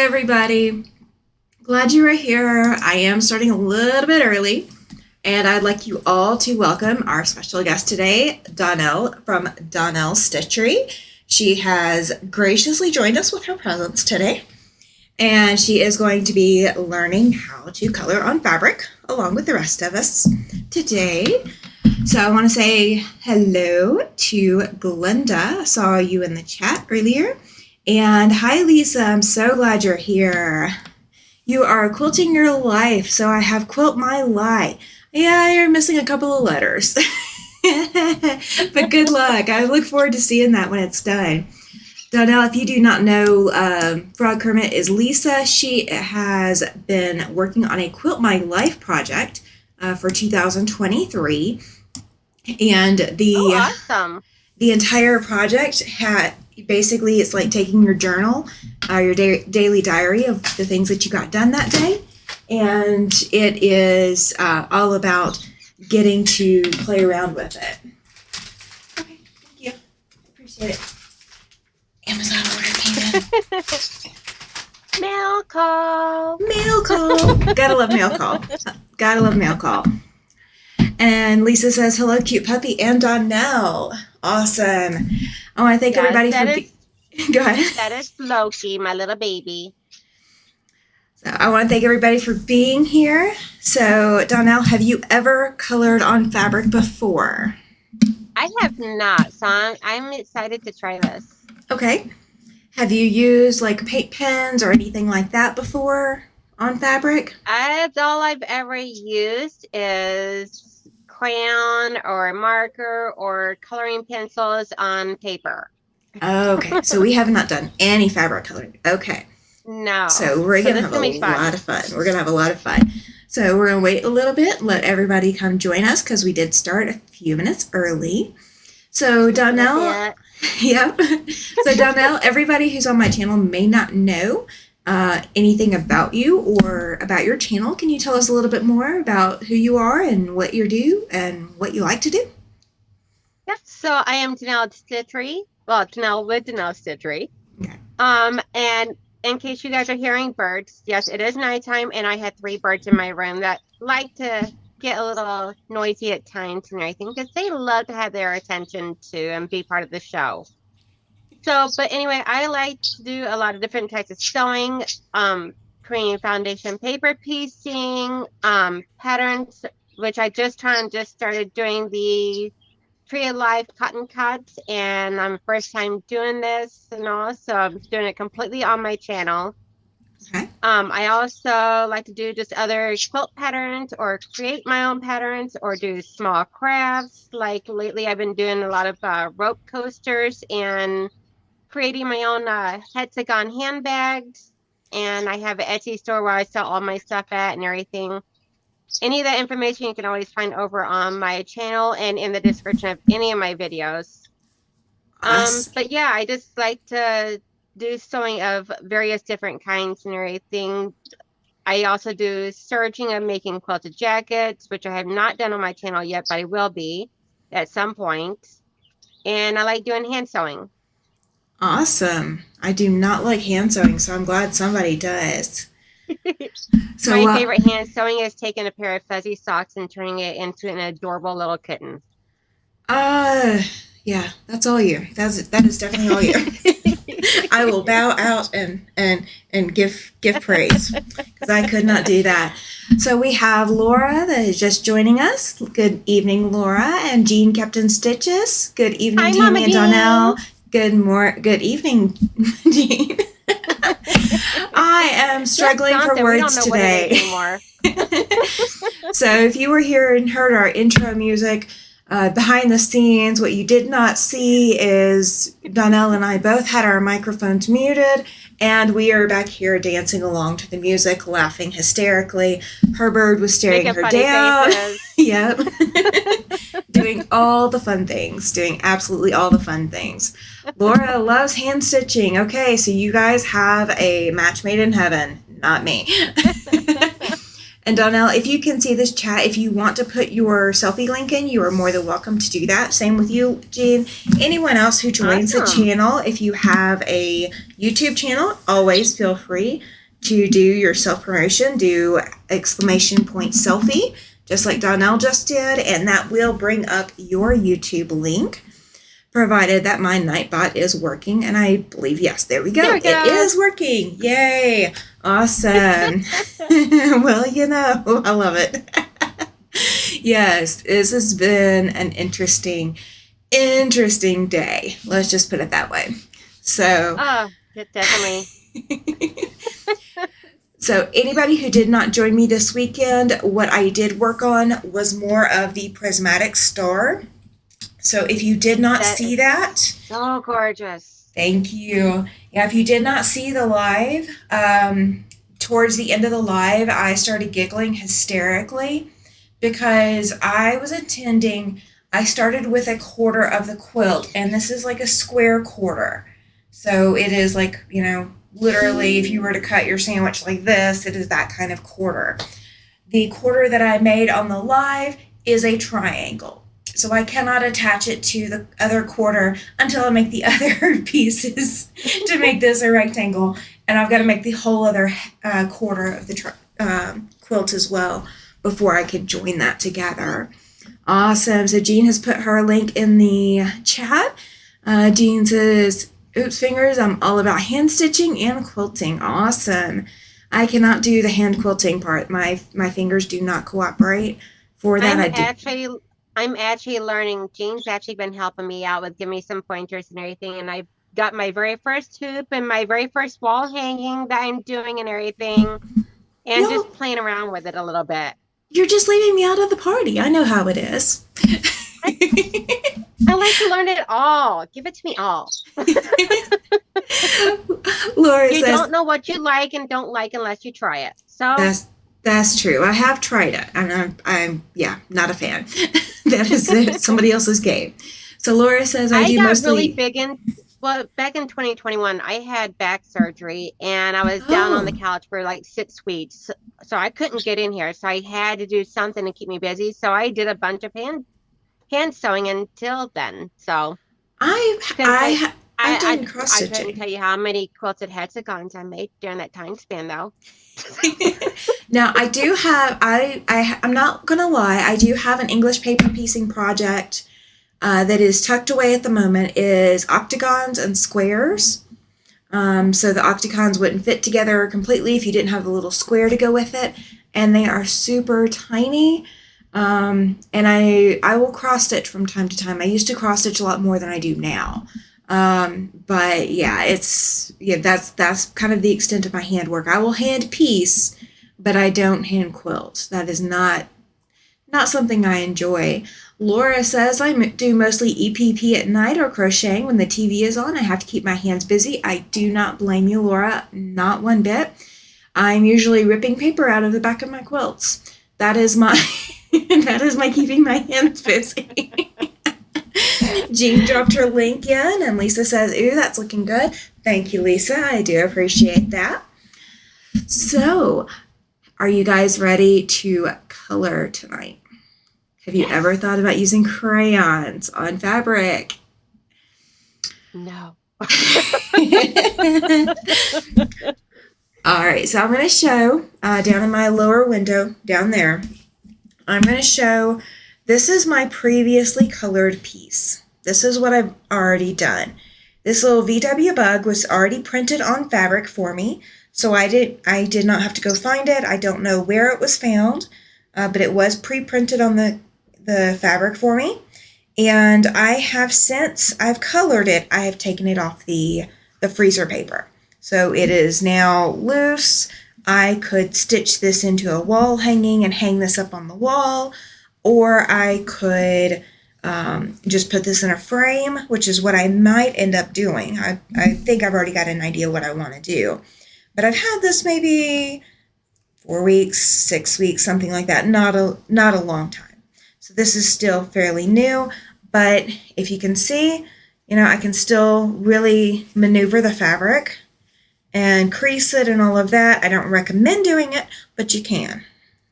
everybody. Glad you are here. I am starting a little bit early, and I'd like you all to welcome our special guest today, Donnell from Donnell Stitchery. She has graciously joined us with her presence today, and she is going to be learning how to color on fabric along with the rest of us today. So I want to say hello to Glenda. I saw you in the chat earlier. And hi, Lisa. I'm so glad you're here. You are quilting your life, so I have quilt my lie. Yeah, you're missing a couple of letters. But good luck. I look forward to seeing that when it's done. Donnell, if you do not know, Frog Kermit is Lisa. She has been working on a Quilt My Life project for 2023. And awesome. The entire project basically, it's like taking your journal, your daily diary of the things that you got done that day. And it is all about getting to play around with it. Okay, thank you. Appreciate it. Amazon order came in. Mail call. Mail call. Gotta love mail call. Gotta love mail call. And Lisa says, hello, cute puppy and Donnell. Awesome. I want to thank everybody for... Go ahead. That is Loki, my little baby. So I want to thank everybody for being here. So, Donnell, have you ever colored on fabric before? I have not, so I'm excited to try this. Okay. Have you used like paint pens or anything like that before on fabric? That's all I've ever used is crayon or marker or coloring pencils on paper. Okay, so we have not done any fabric coloring. Okay. No. So we're going to have a lot of fun. We're going to have a lot of fun. So we're going to wait a little bit, let everybody come join us because we did start a few minutes early. So Donnell, yep. So Donnell, everybody who's on my channel may not know anything about you or about your channel. Can you tell us a little bit more about who you are and what you do and what you like to do? Yes, so I am Donnell Stitchery. Well, Donnell with Donnell Stitchery. Okay. And in case you guys are hearing birds, yes, it is nighttime, and I had 3 birds in my room that like to get a little noisy at times and everything because they love to have their attention to and be part of the show. So, but anyway, I like to do a lot of different types of sewing, creating foundation paper piecing, patterns, which I just started doing the Tree of Life cotton cuts, and I'm first time doing this and all, so I'm doing it completely on my channel. Okay. I also like to do just other quilt patterns or create my own patterns or do small crafts. Like lately I've been doing a lot of rope coasters and creating my own hexagon handbags, and I have an Etsy store where I sell all my stuff at and everything. Any of that information you can always find over on my channel and in the description of any of my videos. Awesome. But yeah, I just like to do sewing of various different kinds and everything. I also do serging of making quilted jackets, which I have not done on my channel yet, but I will be at some point. And I like doing hand sewing. Awesome. I do not like hand sewing, so I'm glad somebody does. So my favorite hand sewing is taking a pair of fuzzy socks and turning it into an adorable little kitten. Yeah, that's all you. That is definitely all you. I will bow out and give praise because I could not do that. So we have Laura that is just joining us. Good evening, Laura, and Jean Captain Stitches. Good evening, Tammy and Donnell. Good evening, Jean. I am struggling for words today. So if you were here and heard our intro music, behind the scenes, what you did not see is Donnell and I both had our microphones muted, and we are back here dancing along to the music, laughing hysterically. Her bird was staring her down. Yep. Doing all the fun things, doing absolutely all the fun things. Laura loves hand stitching. Okay, so you guys have a match made in heaven, not me. And Donnell, if you can see this chat, if you want to put your selfie link in, you are more than welcome to do that. Same with you, Jean. Anyone else who joins the channel, if you have a YouTube channel, always feel free to do your self-promotion, do exclamation point selfie, just like Donnell just did, and that will bring up your YouTube link, provided that my Nightbot is working. And I believe, yes, there we go. It is working. Yay. Awesome. Well, you know, I love it. Yes, this has been an interesting day. Let's just put it that way. So, definitely. So anybody who did not join me this weekend, what I did work on was more of the prismatic star. So if you did not see that. So gorgeous. Thank you. Yeah, if you did not see the live, towards the end of the live, I started giggling hysterically because I started with a quarter of the quilt, and this is like a square quarter. So it is like, you know, literally if you were to cut your sandwich like this, it is that kind of quarter. The quarter that I made on the live is a triangle. So I cannot attach it to the other quarter until I make the other pieces to make this a rectangle. And I've got to make the whole other quarter of the quilt as well before I can join that together. Awesome. So Jean has put her link in the chat. Jean says, oops, fingers, I'm all about hand stitching and quilting. Awesome. I cannot do the hand quilting part. My fingers do not cooperate for that. I'm actually learning. Jean's actually been helping me out with giving me some pointers and everything. And I got my very first hoop and my very first wall hanging that I'm doing and everything. And just playing around with it a little bit. You're just leaving me out of the party. I know how it is. I like to learn it all. Give it to me all. Laura you says, don't know what you like and don't like unless you try it. So that's true. I have tried it, and I'm not a fan. That is somebody else's game. So Laura says, I got really big back in 2021, I had back surgery, and I was down on the couch for like 6 weeks. So I couldn't get in here. So I had to do something to keep me busy. So I did a bunch of hand sewing until then. So I've done cross stitching. I couldn't tell you how many quilted hexagons I made during that time span, though. Now I do have I'm not gonna lie, I do have an English paper piecing project that is tucked away at the moment, is octagons and squares. So the octagons wouldn't fit together completely if you didn't have the little square to go with it, and they are super tiny. And I will cross stitch from time to time. I used to cross stitch a lot more than I do now. But yeah, that's kind of the extent of my handwork. I will hand piece, but I don't hand quilt. That is not something I enjoy. Laura says, I do mostly EPP at night or crocheting when the TV is on. I have to keep my hands busy. I do not blame you, Laura, not one bit. I'm usually ripping paper out of the back of my quilts. That is my keeping my hands busy. Jean dropped her link in, and Lisa says, ooh, that's looking good. Thank you, Lisa. I do appreciate that. So, are you guys ready to color tonight? Have you ever thought about using crayons on fabric? No. All right, so I'm going to show down in my lower window down there, I'm going to show, this is my previously colored piece. This is what I've already done. This little VW bug was already printed on fabric for me, so I did not have to go find it. I don't know where it was found, but it was pre-printed on the fabric for me. And I've colored it, I have taken it off the freezer paper. So it is now loose. I could stitch this into a wall hanging and hang this up on the wall, or I could just put this in a frame, which is what I might end up doing. I think I've already got an idea what I want to do. But I've had this maybe 4 weeks, 6 weeks, something like that. Not a long time. So this is still fairly new, but if you can see, I can still really maneuver the fabric and crease it and all of that. I don't recommend doing it, but you can.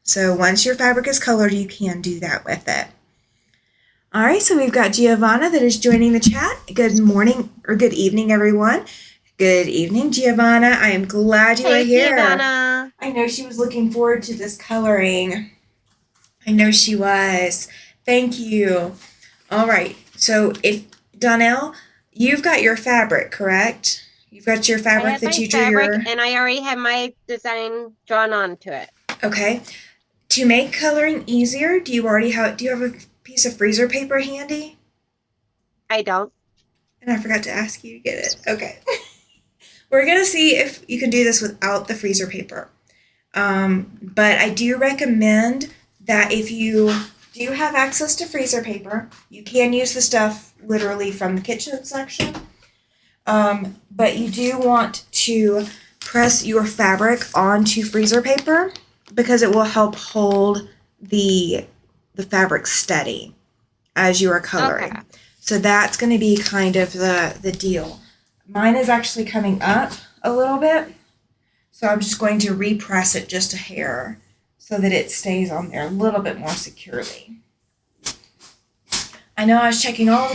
So once your fabric is colored, you can do that with it. All right, so we've got Giovanna that is joining the chat. Good morning or good evening, everyone. Good evening, Giovanna. I am glad you are here. Giovanna. I know she was looking forward to this coloring. I know she was. Thank you. All right, so if Donnell, you've got your fabric, correct? You've got your fabric that you drew and I already have my design drawn onto it. Okay. To make coloring easier, do you have a piece of freezer paper handy? I don't. And I forgot to ask you to get it. Okay. We're going to see if you can do this without the freezer paper. But I do recommend that if you do have access to freezer paper, you can use the stuff literally from the kitchen section. But you do want to press your fabric onto freezer paper because it will help hold the fabric steady as you are coloring. Okay. So that's going to be kind of the deal. Mine is actually coming up a little bit, so I'm just going to repress it just a hair so that it stays on there a little bit more securely. I know I was checking all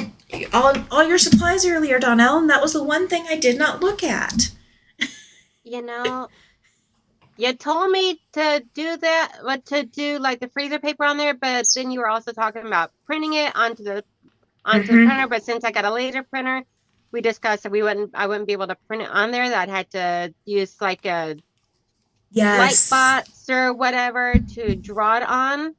your supplies earlier, Donnell, and that was the one thing I did not look at. You know, you told me to do that, to do like the freezer paper on there, but then you were also talking about printing it onto the printer. But since I got a laser printer, we discussed that I wouldn't be able to print it on there. That I had to use like a Lightbox or whatever to draw it on.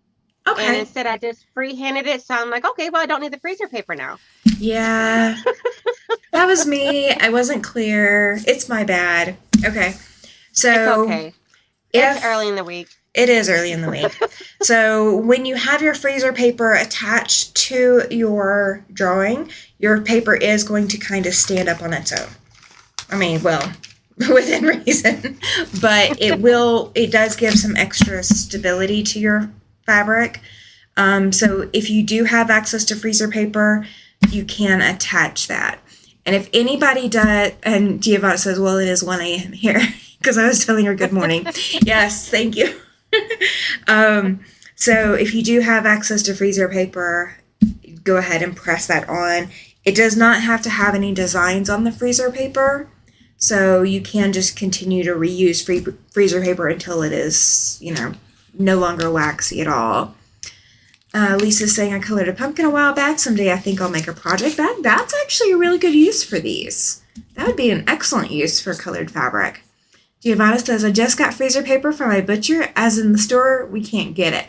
Okay. And instead I just free-handed it, so I'm like, okay, well, I don't need the freezer paper now. Yeah. That was me. I wasn't clear. It's my bad. Okay. So it's okay. It's early in the week. It is early in the week. So when you have your freezer paper attached to your drawing, your paper is going to kind of stand up on its own. I mean, well, within reason. But it does give some extra stability to your fabric. So if you do have access to freezer paper, you can attach that. And if anybody does, and Giovanna says, well, it is 1 a.m. here, because I was telling her good morning. Yes, thank you. So if you do have access to freezer paper, go ahead and press that on. It does not have to have any designs on the freezer paper, so you can just continue to reuse freezer paper until it is, no longer waxy at all. Lisa's saying I colored a pumpkin a while back. Someday I think I'll make a project. That's actually a really good use for these. That would be an excellent use for colored fabric. Giovanna says, I just got freezer paper from my butcher, as in the store, we can't get it.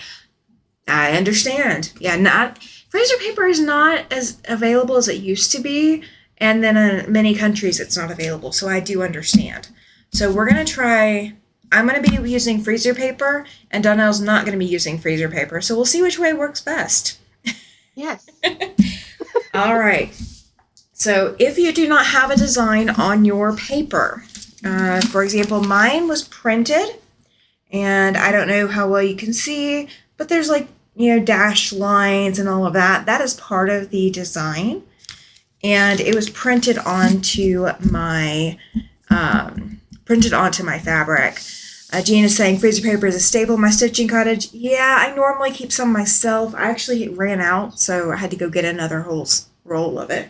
I understand. Yeah, freezer paper is not as available as it used to be, and then in many countries it's not available, so I do understand. So we're going to try, I'm going to be using freezer paper, and Donnell's not going to be using freezer paper, so we'll see which way works best. Yes. All right. So if you do not have a design on your paper, for example, mine was printed, and I don't know how well you can see, but there's dashed lines and all of that. That is part of the design, and it was printed onto my fabric. Jean is saying freezer paper is a staple in my stitching cottage. Yeah, I normally keep some myself. I actually ran out, so I had to go get another whole roll of it.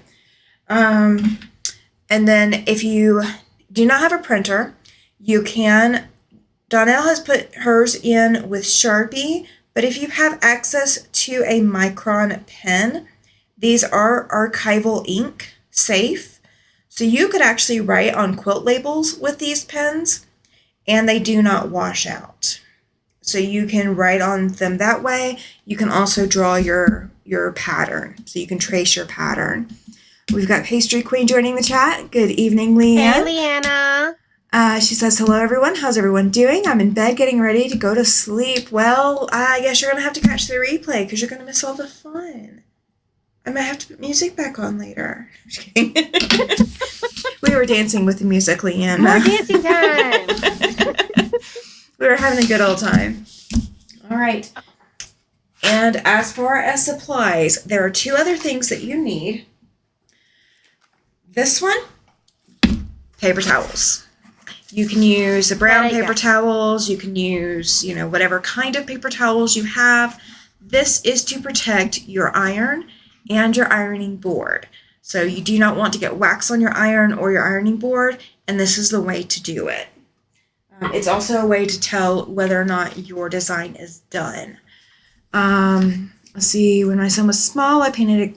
And then if you do not have a printer, you can, Donnell has put hers in with Sharpie, but if you have access to a Micron pen, these are archival ink safe. So you could actually write on quilt labels with these pens, and they do not wash out. So you can write on them that way. You can also draw your pattern, so you can trace your pattern. We've got Pastry Queen joining the chat. Good evening, Leanne. Hey, Leanna. She says, hello, everyone. How's everyone doing? I'm in bed getting ready to go to sleep. Well, I guess you're going to have to catch the replay because you're going to miss all the fun. I might have to put music back on later. I'm just kidding. We were dancing with the music, Leanne. More dancing time. We were having a good old time. All right. And as far as supplies, there are 2 other things that you need. This one, paper towels. You can use the brown There you paper go. towels. You can use, whatever kind of paper towels you have. This is to protect your iron and your ironing board. So you do not want to get wax on your iron or your ironing board, and this is the way to do it. It's also a way to tell whether or not your design is done. Let's see, when my son was small, I painted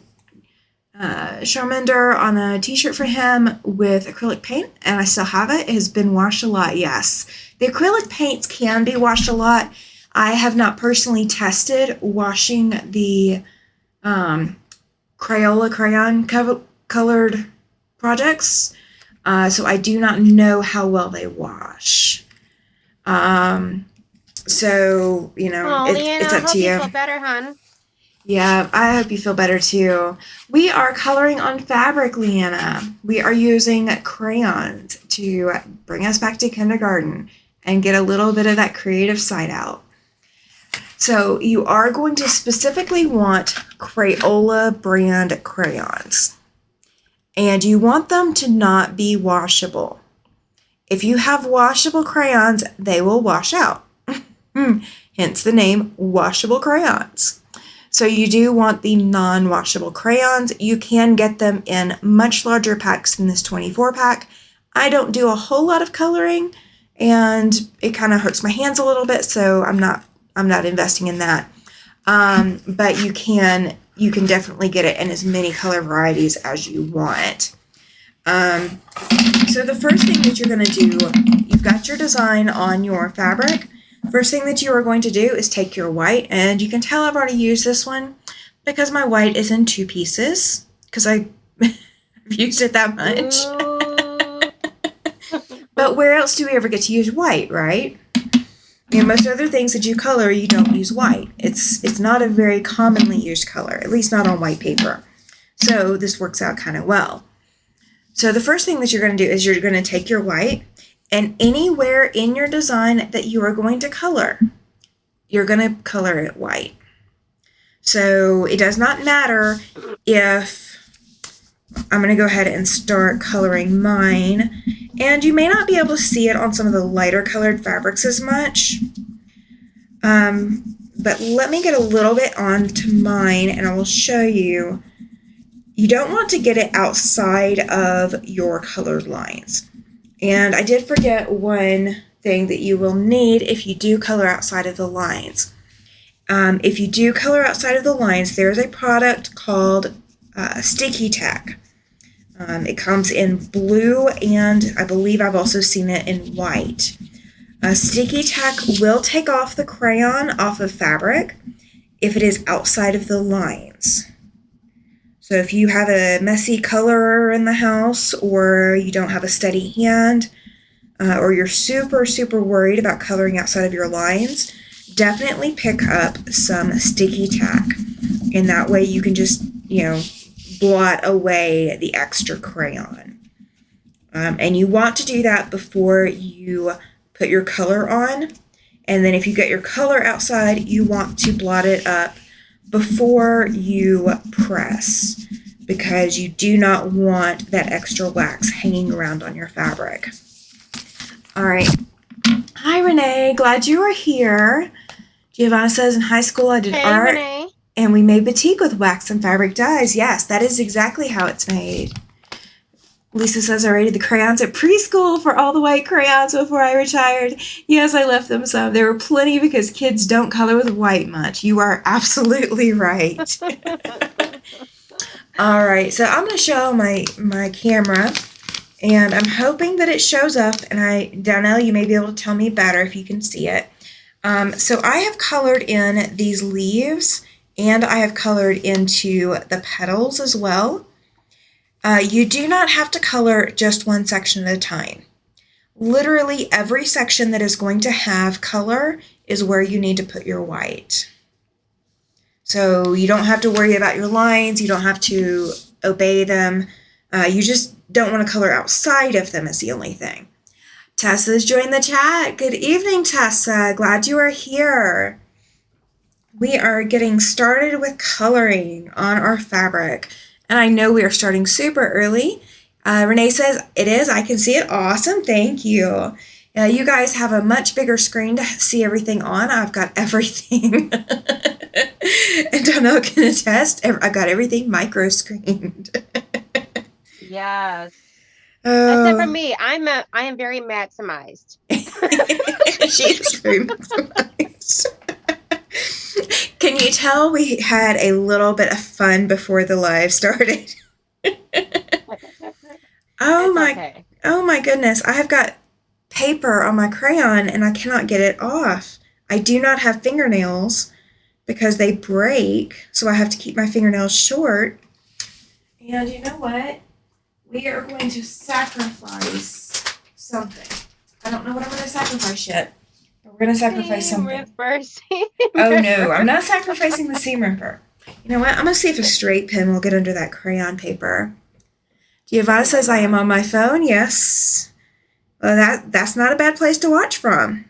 a Charmander on a t-shirt for him with acrylic paint, and I still have it. It has been washed a lot, yes. The acrylic paints can be washed a lot. I have not personally tested washing the Crayola crayon colored projects, so I do not know how well they wash. So, Leanna, it's up I hope to you you. feel better, hon. Yeah, I hope you feel better too. We are coloring on fabric, Leanna. We are using crayons to bring us back to kindergarten and get a little bit of that creative side out. So you are going to specifically want Crayola brand crayons. And you want them to not be washable. If you have washable crayons, they will wash out. Hence the name washable crayons. So you do want the non-washable crayons. You can get them in much larger packs than this 24 pack. I don't do a whole lot of coloring, and it kind of hurts my hands a little bit, so I'm not investing in that. But you can definitely get it in as many color varieties as you want. So the first thing that you're going to do, you've got your design on your fabric. First thing that you are going to do is take your white, and you can tell I've already used this one because my white is in 2 pieces because I've used it that much. But where else do we ever get to use white, right? Most other things that you color, you don't use white. It's not a very commonly used color, at least not on white paper. So this works out kind of well. So the first thing that you're going to do is you're going to take your white, and anywhere in your design that you are going to color, you're going to color it white. So it does not matter if I'm going to go ahead and start coloring mine. And you may not be able to see it on some of the lighter colored fabrics as much. But let me get a little bit onto mine and I will show you. You don't want to get it outside of your colored lines. And I did forget one thing that you will need if you do color outside of the lines. If you do color outside of the lines, there's a product called Sticky Tack. It comes in blue, and I believe I've also seen it in white. Sticky Tack will take off the crayon off of fabric if it is outside of the lines. So if you have a messy colorer in the house, or you don't have a steady hand, or you're super, super worried about coloring outside of your lines, definitely pick up some Sticky Tack. And that way you can just, blot away the extra crayon. And you want to do that before you put your color on. And then if you get your color outside, you want to blot it up before you press, because you do not want that extra wax hanging around on your fabric. All right. Hi, Renee. Glad you are here. Giovanna says, in high school I did art, Renee. and we made batik with wax and fabric dyes. Yes, that is exactly how it's made. Lisa says, I rated the crayons at preschool for all the white crayons before I retired. Yes, I left them some. There were plenty because kids don't color with white much. You are absolutely right. All right, so I'm going to show my camera, and I'm hoping that it shows up. And Donnell, you may be able to tell me better if you can see it. So I have colored in these leaves, and I have colored into the petals as well. You do not have to color just one section at a time. Literally every section that is going to have color is where you need to put your white. So you don't have to worry about your lines. You don't have to obey them. You just don't want to color outside of them is the only thing. Tessa's joined the chat. Good evening, Tessa. Glad you are here. We are getting started with coloring on our fabric. And I know we are starting super early, Renee says, it is. I can see it. Awesome. Thank you. You guys have a much bigger screen to see everything on. I've got everything. And Donnell can attest. I've got everything micro screened. Yes. Oh. Except for me, I am very maximized. She is very maximized. Can you tell we had a little bit of fun before the live started? Okay. Oh my goodness. I have got paper on my crayon and I cannot get it off. I do not have fingernails because they break, so I have to keep my fingernails short. And you know what? We are going to sacrifice something. I don't know what I'm going to sacrifice yet. But we're going to sacrifice something. Oh no, I'm not sacrificing the seam ripper. You know what? I'm going to see if a straight pen will get under that crayon paper. Giovanna says I am on my phone. Yes. Well, that's not a bad place to watch from.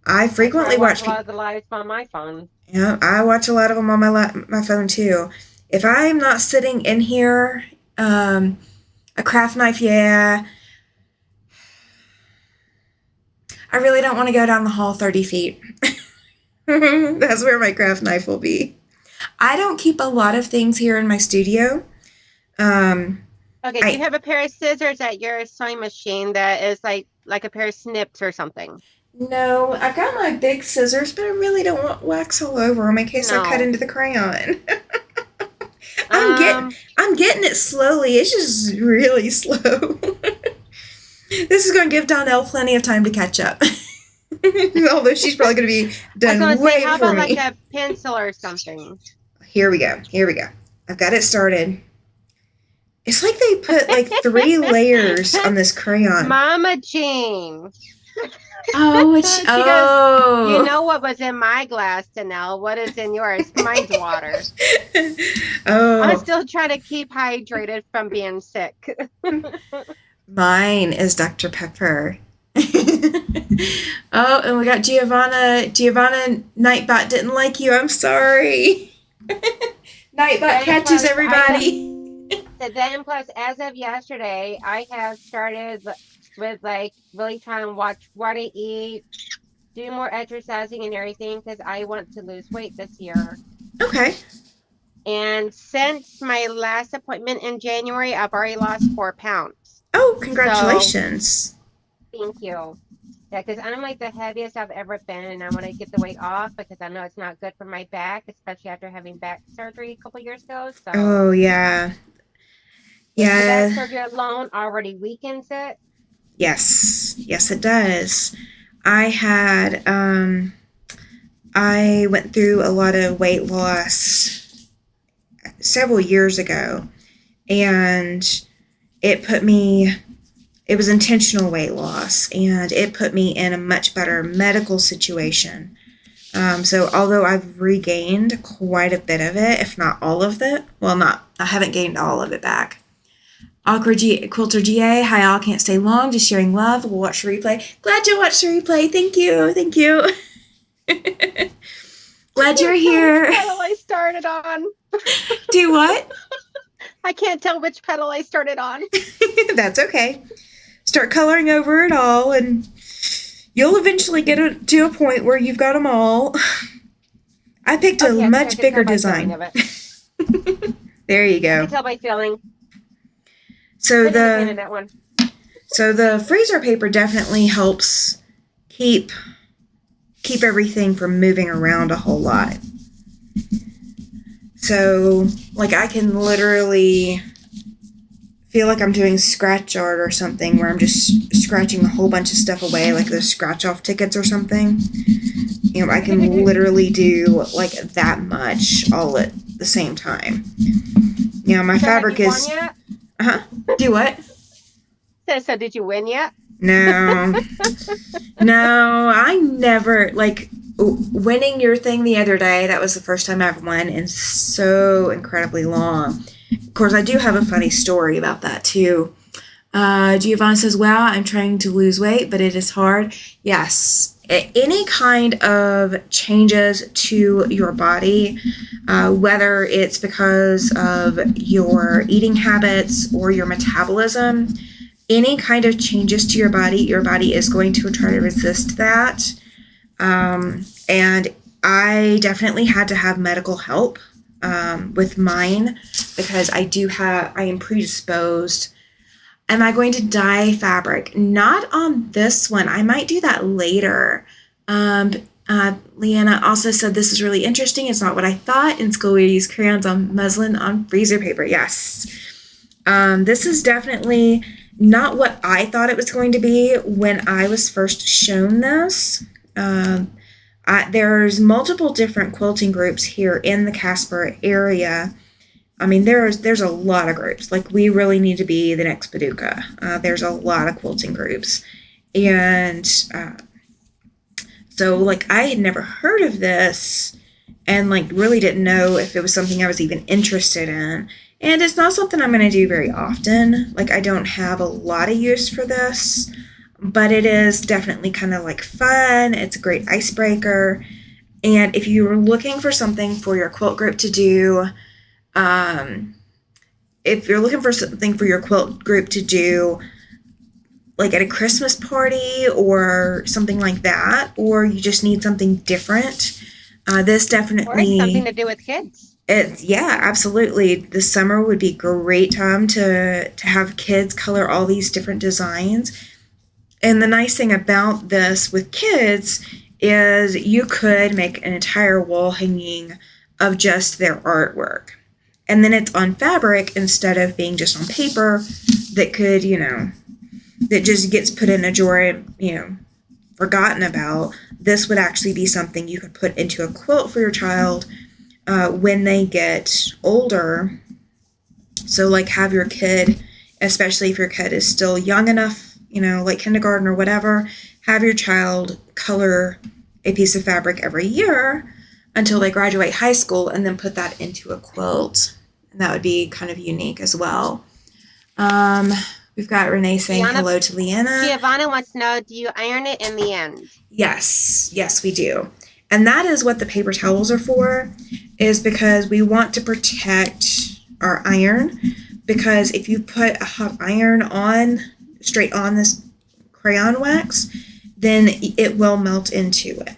I frequently watch a lot of the lives on my phone. Yeah, I watch a lot of them on my phone too. If I'm not sitting in here, a craft knife, yeah. I really don't want to go down the hall 30 feet. That's where my craft knife will be. I don't keep a lot of things here in my studio. Okay, do you have a pair of scissors at your sewing machine that is like a pair of snips or something? No, I've got my big scissors, but I really don't want wax all over them in case I cut into the crayon. I'm getting it slowly. It's just really slow. This is going to give Donnell plenty of time to catch up. Although she's probably going to be done way how before about me. like a pencil or something? Here we go. I've got it started. It's like they put like 3 layers on this crayon. Mama Jean. Oh, you know what was in my glass, Danelle? What is in yours? Mine's water. Oh. I'm still trying to keep hydrated from being sick. Mine is Dr. Pepper. Oh, and we got Giovanna. Nightbot didn't like you. I'm sorry. Nightbot catches everybody. Then plus, as of yesterday, I have started with like really trying to watch what I eat, do more exercising and everything because I want to lose weight this year. Okay. And since my last appointment in January, I've already lost 4 pounds. Oh, congratulations. So, thank you. Yeah, because I'm like the heaviest I've ever been, and I want to get the weight off because I know it's not good for my back, especially after having back surgery a couple years ago. So. Oh, yeah. Yeah. The back surgery alone already weakens it. Yes, it does. I went through a lot of weight loss several years ago, and it was intentional weight loss, and it put me in a much better medical situation. So although I've regained quite a bit of it, if not all of it, I haven't gained all of it back. Quilter GA, hi all, can't stay long, just sharing love. We'll watch the replay. Glad you watched the replay. Thank you. Glad you're here. Which pedal I started on. Do what? I can't tell which pedal I started on. That's okay. Start coloring over it all, and you'll eventually get to a point where you've got them all. I picked a much bigger design. There you go. I can tell by feeling. So the freezer paper definitely helps keep everything from moving around a whole lot. So, like, I can literally feel like I'm doing scratch art or something where I'm just scratching a whole bunch of stuff away, like those scratch off tickets or something. You know, I can literally do like that much all at the same time. You know, my fabric is. Do what? So did you win yet? No. No, I never, like, winning your thing the other day, that was the first time I've won in so incredibly long. Of course, I do have a funny story about that, too. Giovanna says, wow, I'm trying to lose weight, but it is hard. Yes. any kind of changes to your body, whether it's because of your eating habits or your metabolism, any kind of changes to your body is going to try to resist that. And I definitely had to have medical help with mine because I am predisposed. Am I going to dye fabric? Not on this one. I might do that later. Leanna also said this is really interesting. It's not what I thought. In school, we use crayons on muslin on freezer paper. Yes. This is definitely not what I thought it was going to be when I was first shown this. There's multiple different quilting groups here in the Casper area. I mean, there's a lot of groups. Like, we really need to be the next Paducah. There's a lot of quilting groups. And so, like, I had never heard of this and, like, really didn't know if it was something I was even interested in. And it's not something I'm going to do very often. Like, I don't have a lot of use for this, but it is definitely kind of, like, fun. It's a great icebreaker. And if you're looking for something for your quilt group to do, if you're looking for something for your quilt group to do, like at a Christmas party or something like that, or you just need something different, this definitely... Or something to do with kids. Yeah, absolutely. The summer would be a great time to have kids color all these different designs. And the nice thing about this with kids is you could make an entire wall hanging of just their artwork. And then it's on fabric instead of being just on paper that could, that just gets put in a drawer, forgotten about. This would actually be something you could put into a quilt for your child when they get older. So, like, have your kid, especially if your kid is still young enough, like kindergarten or whatever, have your child color a piece of fabric every year until they graduate high school, and then put that into a quilt. And that would be kind of unique as well. We've got Renee saying hello to Leanna. Giovanna wants to know, do you iron it in the end? Yes, we do. And that is what the paper towels are for, is because we want to protect our iron. Because if you put a hot iron straight on this crayon wax, then it will melt into it.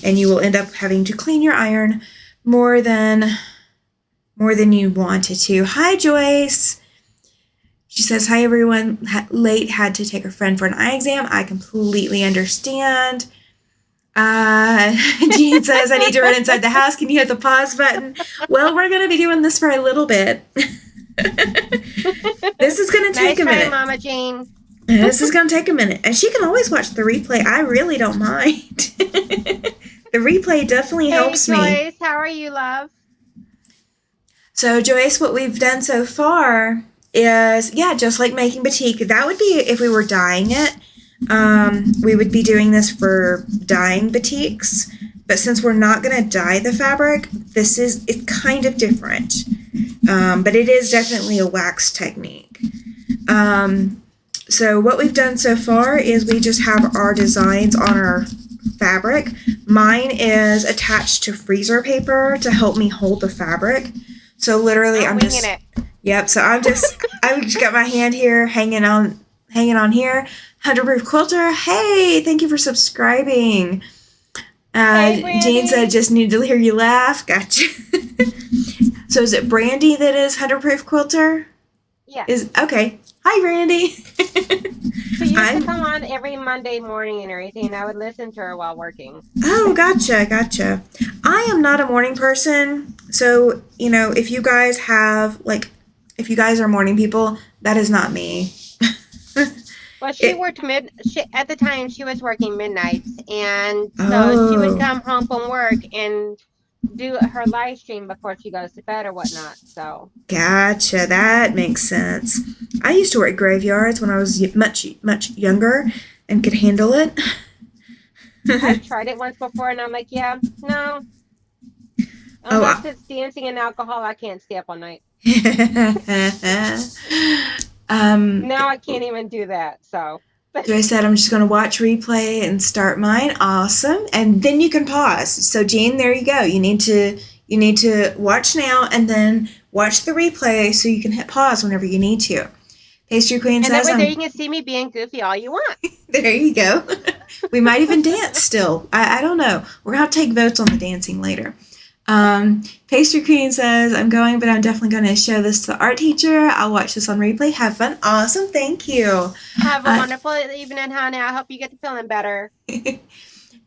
And you will end up having to clean your iron more than you wanted to. Hi, Joyce. She says, hi, everyone. Late, had to take a friend for an eye exam. I completely understand. Jean says, I need to run inside the house. Can you hit the pause button? Well, we're going to be doing this for a little bit. This is going to take a minute. Mama Jean. This is going to take a minute. And she can always watch the replay. I really don't mind. The replay definitely helps me. Hey, Joyce, how are you, love? So, Joyce, what we've done so far is, just like making batik. That would be if we were dyeing it. We would be doing this for dyeing batiks. But since we're not going to dye the fabric, it's kind of different. But it is definitely a wax technique. So what we've done so far is we just have our designs on our fabric. Mine is attached to freezer paper to help me hold the fabric. So literally I'm just winging it. Yep, so I've just got my hand here hanging on here. 100 Proof Quilter. Hey, thank you for subscribing. Hey, Jane said just need to hear you laugh. Gotcha. So is it Brandy that is 100 Proof Quilter? Yeah. Okay. Hi, Brandy. She used to come on every Monday morning and everything, and I would listen to her while working. Oh, gotcha. I am not a morning person, so, if you guys if you guys are morning people, that is not me. Well, she worked at the time she was working midnights, and so she would come home from work and do her live stream before she goes to bed or whatnot. So gotcha, that makes sense. I used to work graveyards when I was much younger and could handle it. I've tried it once before, and I'm like, no. Unless it's dancing and alcohol, I can't stay up all night. Now I can't even do that. So So I said I'm just going to watch replay and start mine. Awesome. And then you can pause. So Jean, there you go. You need to watch now and then watch the replay so you can hit pause whenever you need to. Pastry Queen And says that way there you can see me being goofy all you want. There you go. We might even dance still. I don't know. We're going to take votes on the dancing later. Pastry Queen says, I'm going, but I'm definitely going to show this to the art teacher. I'll watch this on replay. Have fun. Awesome. Thank you. Have a wonderful evening, honey. I hope you get to feeling better.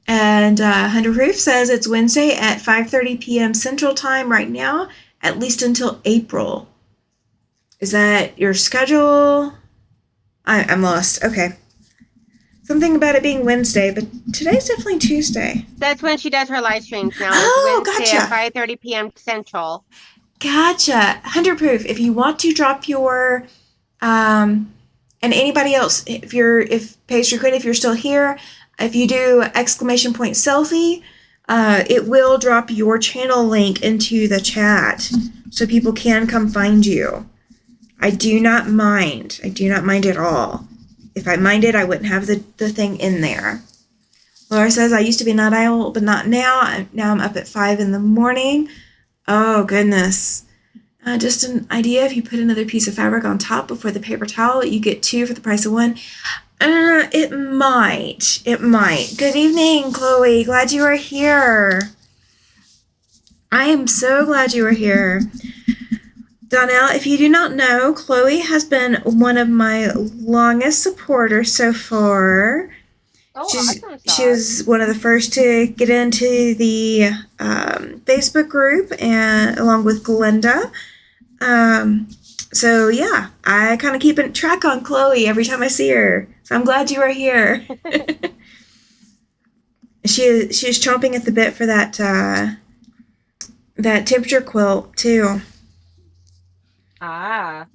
And 100 Proof says it's Wednesday at 5:30 p.m. Central Time right now, at least until April. Is that your schedule? I'm lost. Okay. Something about it being Wednesday, but today's definitely Tuesday. That's when she does her live streams now. Oh, Wednesday gotcha. at 5:30 p.m. Central. Gotcha. 100 Proof. If you want to drop your, and anybody else, if Pastry Queen, if you're still here, if you do ! Selfie, it will drop your channel link into the chat so people can come find you. I do not mind. I do not mind at all. If I minded, I wouldn't have the thing in there. Laura says, I used to be a night owl, but not now. Now I'm up at 5 in the morning. Oh, goodness. Just an idea. If you put another piece of fabric on top before the paper towel, you get 2 for the price of 1. It might. It might. Good evening, Chloe. Glad you are here. I am so glad you are here. Donnell, if you do not know, Chloe has been one of my longest supporters so far. Oh, awesome. She was one of the first to get into the Facebook group, and along with Glenda. So yeah, I kind of keep a track on Chloe every time I see her. So I'm glad you are here. She is chomping at the bit for that temperature quilt too. Ah.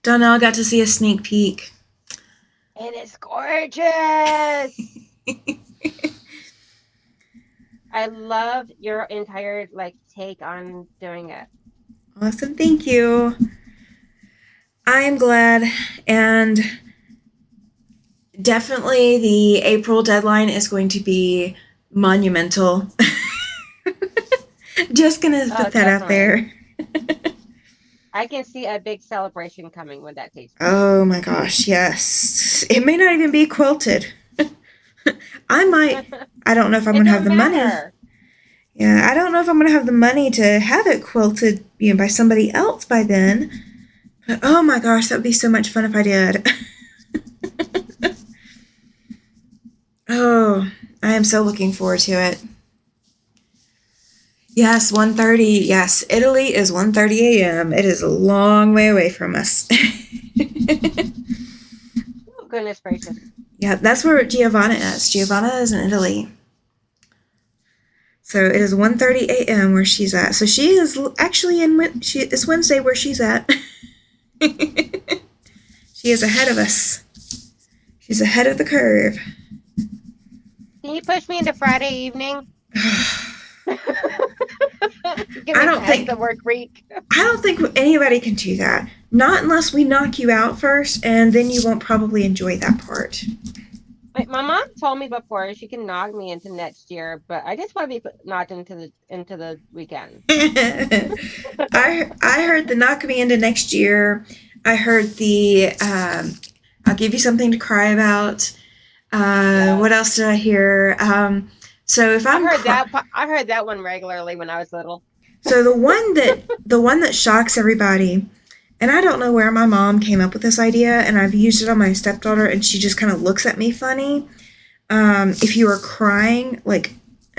Donnell got to see a sneak peek. It is gorgeous. I love your entire take on doing it. Awesome, thank you. I am glad, and definitely the April deadline is going to be monumental. Just gonna put that out there. I can see a big celebration coming when that takes place. Oh my gosh, yes. It may not even be quilted. I don't know if I'm going to have the money. Yeah, I don't know if I'm going to have the money to have it quilted by somebody else by then. But oh my gosh, that would be so much fun if I did. Oh, I am so looking forward to it. Yes, 1:30. Yes, Italy is 1:30 a.m. It is a long way away from us. Oh, goodness gracious. Yeah, that's where Giovanna is. Giovanna is in Italy. So it is 1:30 a.m. where she's at. So she is actually it's Wednesday where she's at. She is ahead of us. She's ahead of the curve. Can you push me into Friday evening? I don't think the work week. I don't think anybody can do that. Not unless we knock you out first, and then you won't probably enjoy that part. My mom told me before she can knock me into next year, but I just want to be knocked into the weekend. I heard the knock me into next year. I heard the I'll give you something to cry about. What else did I hear? So if I heard that one regularly when I was little. So the one that shocks everybody, and I don't know where my mom came up with this idea, and I've used it on my stepdaughter, and she just kind of looks at me funny. If you are crying,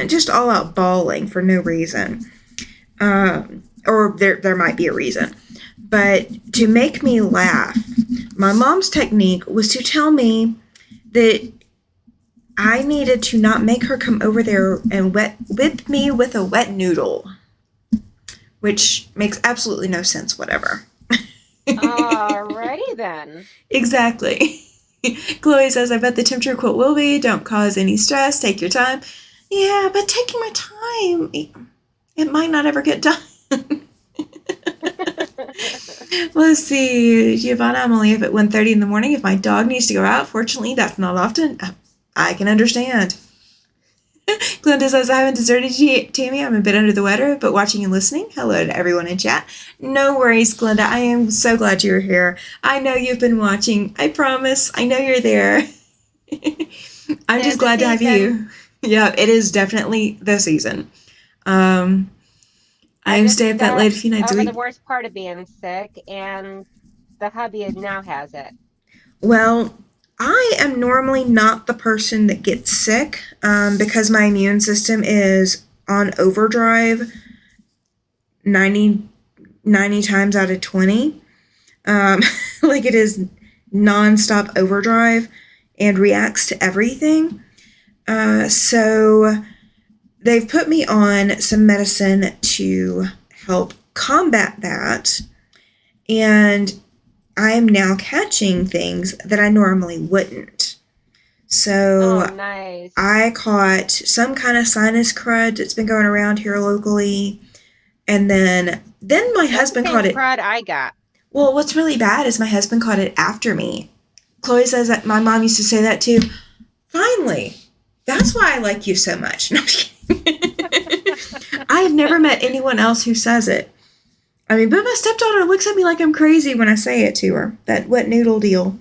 just all out bawling for no reason, or there might be a reason, but to make me laugh, my mom's technique was to tell me that I needed to not make her come over there and whip me with a wet noodle, which makes absolutely no sense, whatever. Alrighty then. Exactly. Chloe says, I bet the temperature quilt will be. Don't cause any stress. Take your time. Yeah, but taking my time, it might not ever get done. Let's see. Giovanna, I'm only up at 1:30 in the morning. If my dog needs to go out, fortunately, that's not often. I can understand. Glenda says, I haven't deserted you, Tammy. I'm a bit under the weather, but watching and listening. Hello to everyone in chat. No worries, Glenda. I am so glad you're here. I know you've been watching. I promise. I know you're there. I'm just glad to have you. Yeah, it is definitely the season. I'm staying up that late a few nights a week. The worst part of being sick, and the hubby now has it. Well, I am normally not the person that gets sick because my immune system is on overdrive 90 times out of 20. Like it is nonstop overdrive and reacts to everything. So they've put me on some medicine to help combat that. And I am now catching things that I normally wouldn't. So nice. I caught some kind of sinus crud that's been going around here locally. And then my husband caught it. Crud I got. Well, what's really bad is my husband caught it after me. Chloe says that my mom used to say that too. Finally, that's why I like you so much. No, I'm kidding. I have never met anyone else who says it. I mean, but my stepdaughter looks at me like I'm crazy when I say it to her. That wet noodle deal.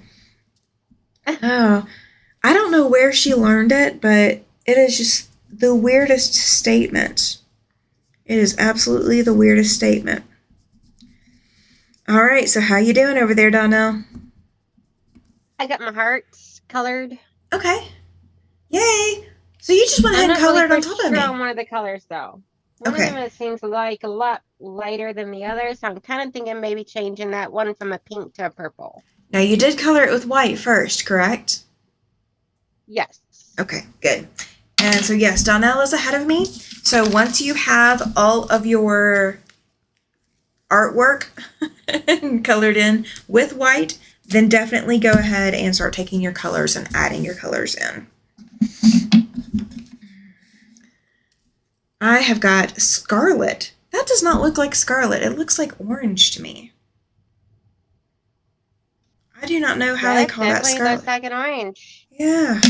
Oh, I don't know where she learned it, but it is just the weirdest statement. It is absolutely the weirdest statement. All right, so how you doing over there, Donnell? I got my hearts colored. Okay. Yay. So you just went ahead and colored on top of me. I'm not one of the colors, though. One of them it seems like a lot lighter than the other, so I'm kind of thinking maybe changing that one from a pink to a purple. Now, you did color it with white first, correct? Yes. Okay, good. And so, yes, Donnell is ahead of me. So once you have all of your artwork colored in with white, then definitely go ahead and start taking your colors and adding your colors in. I have got scarlet. That does not look like scarlet. It looks like orange to me. I do not know how they call that scarlet. Looks like an orange. Yeah.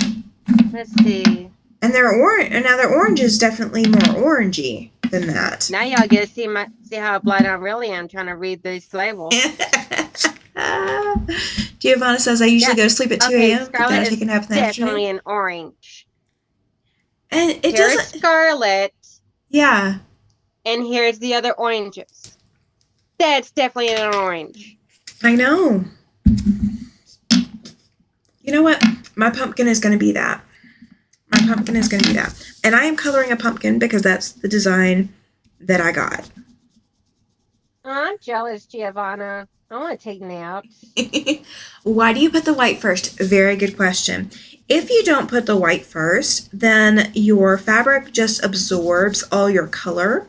Let's see. And their orange. And now their orange is definitely more orangey than that. Now y'all get to see how blind I really am trying to read these labels. Giovanna says I usually go to sleep at 2 a.m. Scarlet then I take a nap in the afternoon. Definitely an orange. And it doesn't. Scarlet. Yeah. And here's the other oranges. That's definitely an orange. I know. You know what? My pumpkin is going to be that. My pumpkin is going to be that. And I am coloring a pumpkin because that's the design that I got. I'm jealous, Giovanna. I want to take naps. Why do you put the white first? Very good question. If you don't put the white first, then your fabric just absorbs all your color,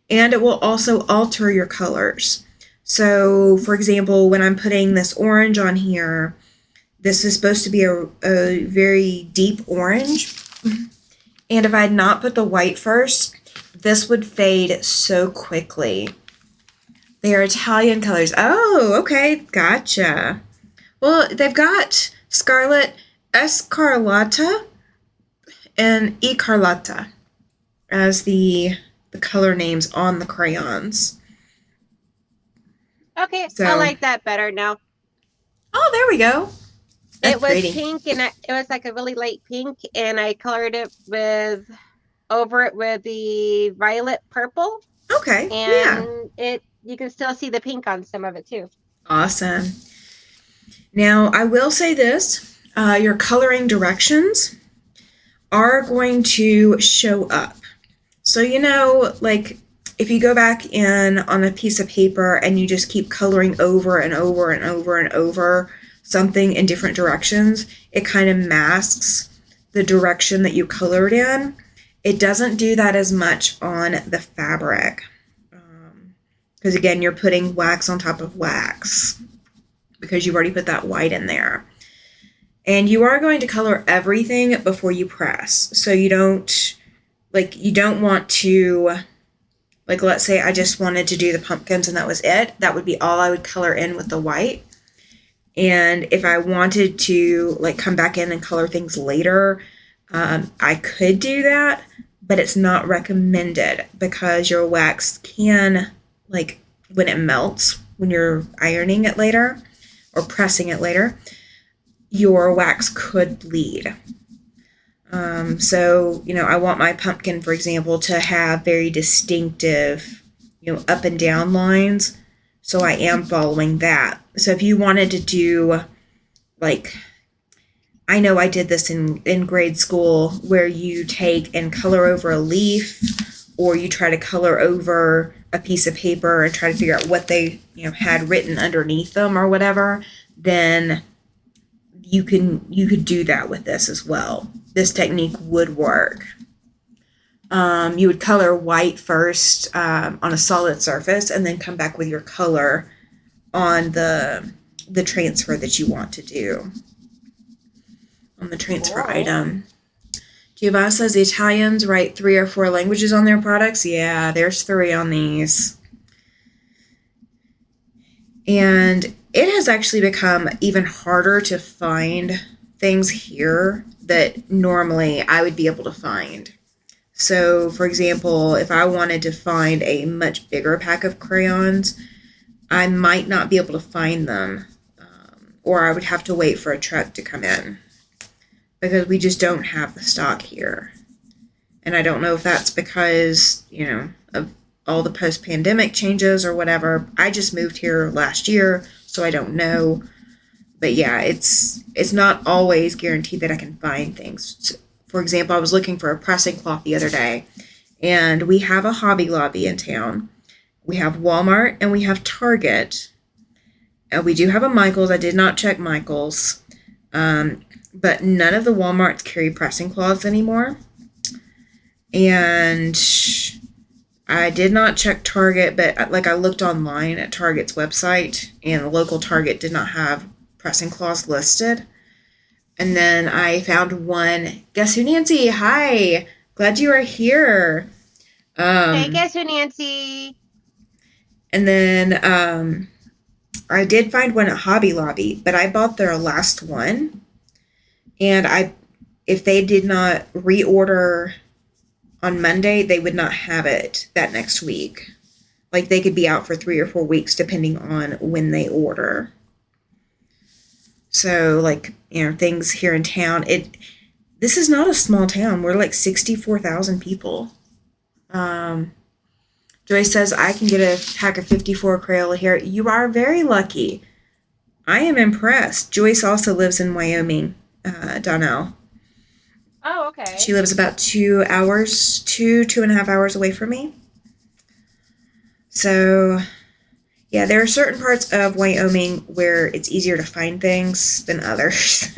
and it will also alter your colors. So, for example, when I'm putting this orange on here, this is supposed to be a very deep orange. And if I had not put the white first, this would fade so quickly. They are Italian colors. Oh, okay. Gotcha. Well, they've got Scarlet, Escarlata, and Ecarlata as the color names on the crayons. Okay, so, I like that better now. Oh, there we go. That's it was pretty. Pink, and it was like a really light pink, and I colored it over it with the violet purple. Okay, and you can still see the pink on some of it too. Awesome. Now, I will say this. Your coloring directions are going to show up. So, like if you go back in on a piece of paper and you just keep coloring over and over and over and over something in different directions, it kind of masks the direction that you colored in. It doesn't do that as much on the fabric. Because again, you're putting wax on top of wax because you've already put that white in there. And you are going to color everything before you press. So you don't want to Like, let's say I just wanted to do the pumpkins and that was it. That would be all I would color in with the white. And if I wanted to, like, come back in and color things later, I could do that, but it's not recommended because your wax can, like, when it melts, when you're ironing it later or pressing it later, your wax could bleed. So, I want my pumpkin, for example, to have very distinctive, up and down lines. So I am following that. So if you wanted to do, like, I know I did this in grade school where you take and color over a leaf, or you try to color over a piece of paper and try to figure out what they, had written underneath them or whatever, then you could do that with this as well. This technique would work. You would color white first on a solid surface and then come back with your color on the transfer that you want to do. On the transfer item. Giovanna says the Italians write 3 or 4 languages on their products. Yeah, there's 3 on these. And it has actually become even harder to find things here that normally I would be able to find. So, for example, if I wanted to find a much bigger pack of crayons, I might not be able to find them, or I would have to wait for a truck to come in because we just don't have the stock here. And I don't know if that's because, of all the post-pandemic changes or whatever. I just moved here last year, so I don't know. But yeah, it's not always guaranteed that I can find things. So, for example, I was looking for a pressing cloth the other day, and we have a Hobby Lobby in town. We have Walmart and we have Target. And we do have a Michael's. I did not check Michael's. But none of the Walmarts carry pressing cloths anymore. And I did not check Target, but I looked online at Target's website, and the local Target did not have pressing cloths listed. And then I found one. Guess who, Nancy? Hi. Glad you are here. Hey, guess who, Nancy? And then I did find one at Hobby Lobby, but I bought their last one. And if they did not reorder on Monday, they would not have it that next week. Like, they could be out for 3 or 4 weeks depending on when they order. So, things here in town, this is not a small town. We're like 64,000 people. Joyce says, I can get a pack of 54 Crayola here. You are very lucky. I am impressed. Joyce also lives in Wyoming, Donnell. Oh, okay. She lives about 2 hours, 2.5 hours away from me. So, yeah, there are certain parts of Wyoming where it's easier to find things than others.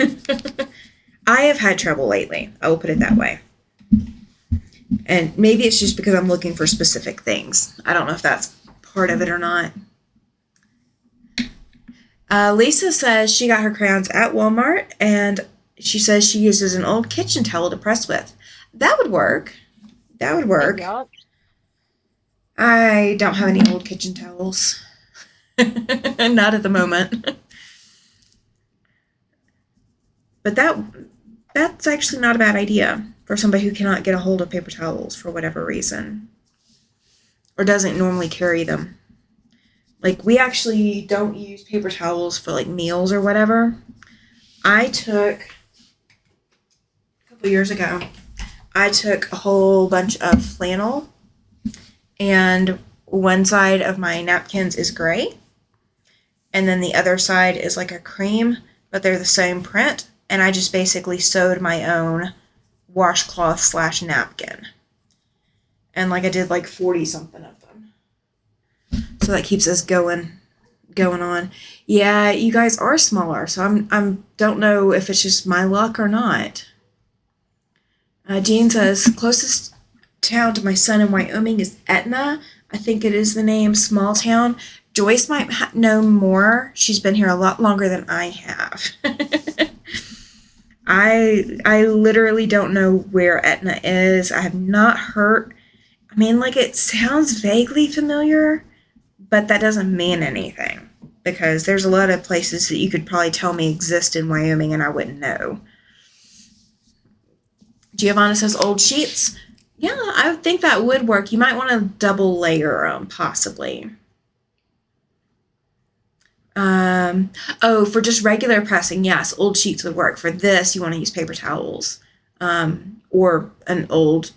I have had trouble lately. I will put it that way. And maybe it's just because I'm looking for specific things. I don't know if that's part of it or not. Lisa says she got her crayons at Walmart, and she says she uses an old kitchen towel to press with. That would work. That would work. Yep. I don't have any old kitchen towels. Not at the moment. But that's actually not a bad idea for somebody who cannot get a hold of paper towels for whatever reason, or doesn't normally carry them. Like, we actually don't use paper towels for meals or whatever. A couple years ago, I took a whole bunch of flannel, and one side of my napkins is gray, and then the other side is like a cream, but they're the same print, and I just basically sewed my own washcloth / napkin. And I did 40 something of them. So that keeps us going on. Yeah, you guys are smaller, so I'm don't know if it's just my luck or not. Jean says, closest town to my son in Wyoming is Etna. I think it is the name, small town. Joyce might know more. She's been here a lot longer than I have. I literally don't know where Etna is. I have not heard. I mean, like, it sounds vaguely familiar, but that doesn't mean anything because there's a lot of places that you could probably tell me exist in Wyoming and I wouldn't know. Giovanna says old sheets. Yeah, I think that would work. You might want to double layer them, possibly. Oh, for just regular pressing, yes, old sheets would work. For this, you want to use paper towels, or an old,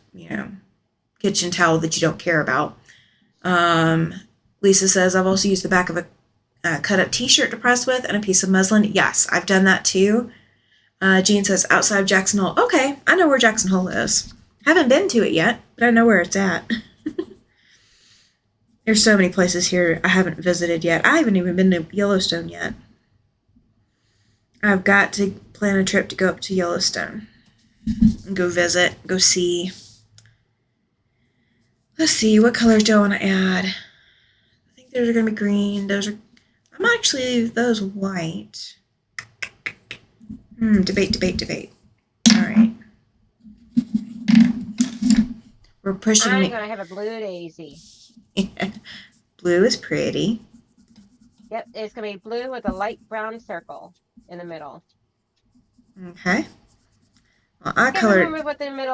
kitchen towel that you don't care about. Lisa says, I've also used the back of a cut-up t-shirt to press with and a piece of muslin. Yes, I've done that too. Jean says, outside of Jackson Hole. Okay, I know where Jackson Hole is. Haven't been to it yet, but I know where it's at. There's so many places here I haven't visited yet. I haven't even been to Yellowstone yet. I've got to plan a trip to go up to Yellowstone and go visit, go see. Let's see, what colors do I want to add? I think those are going to be green. I'm actually leave those white. Debate. All right. We're pushing I'm going to have a blue daisy. Blue is pretty. Yep, it's going to be blue with a light brown circle in the middle. Okay. Well, I can't remember what the middle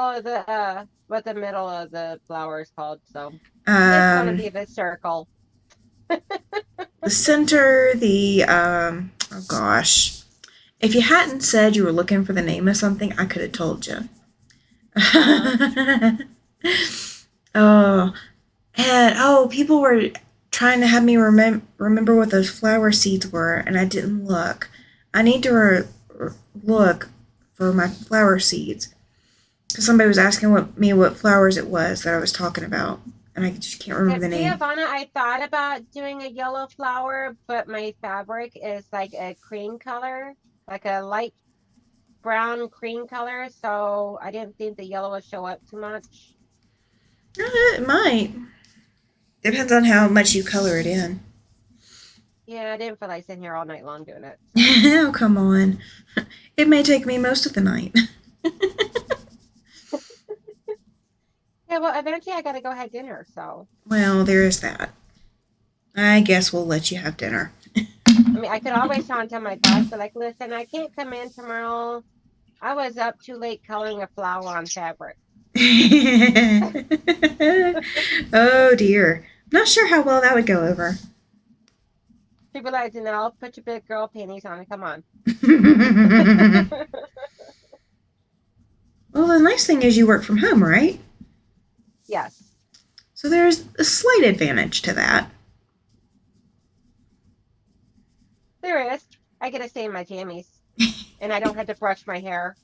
of the flower is called, so it's going to be the circle. The center, oh gosh. If you hadn't said you were looking for the name of something, I could have told you. People were trying to have me remember what those flower seeds were, and I didn't look. I need to look for my flower seeds. Because somebody was asking me what flowers it was that I was talking about, and I just can't remember the name. Giovanna, I thought about doing a yellow flower, but my fabric is like a cream color, like a light brown cream color, so I didn't think the yellow would show up too much. It might. Depends on how much you color it in. Yeah, I didn't feel like sitting here all night long doing it. Oh, come on. It may take me most of the night. Yeah, well, eventually I gotta go have dinner, so. Well, there is that. I guess we'll let you have dinner. I mean, I could always tell my boss, but like, listen, I can't come in tomorrow. I was up too late coloring a flower on fabric. Oh, dear. Not sure how well that would go over. People like, Janelle, put your big girl panties on and come on. Well, the nice thing is you work from home, right? Yes. So there's a slight advantage to that. There is. I get to stay in my jammies. And I don't have to brush my hair.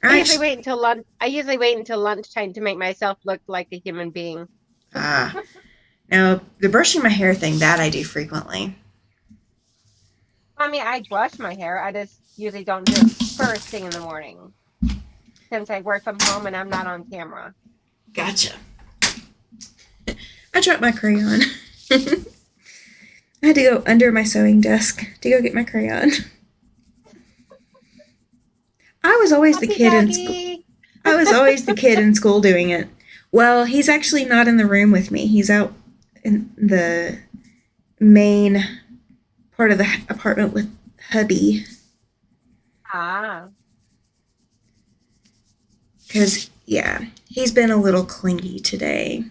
I usually wait until lunchtime to make myself look like a human being. Now, the brushing my hair thing, that I do frequently. I mean, I brush my hair. I just usually don't do it first thing in the morning. Since I work from home and I'm not on camera. Gotcha. I dropped my crayon. I had to go under my sewing desk to go get my crayon. I was always the kid in school. I was always the kid in school doing it. Well, he's actually not in the room with me. He's out in the main part of the apartment with hubby. Because, yeah, he's been a little clingy today.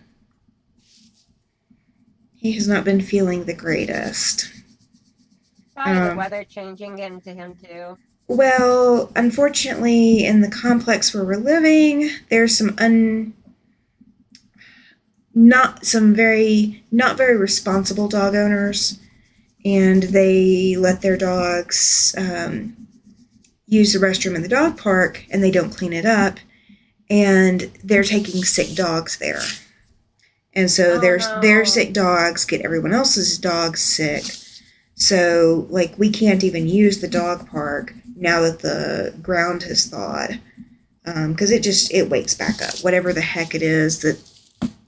He has not been feeling the greatest. Probably the weather changing into him, too. Well, unfortunately, in the complex where we're living, there's not very responsible dog owners, and they let their dogs use the restroom in the dog park, and they don't clean it up, and they're taking sick dogs there. And so their sick dogs get everyone else's dogs sick. So, like, we can't even use the dog park now that the ground has thawed. Because it wakes back up. Whatever the heck it is that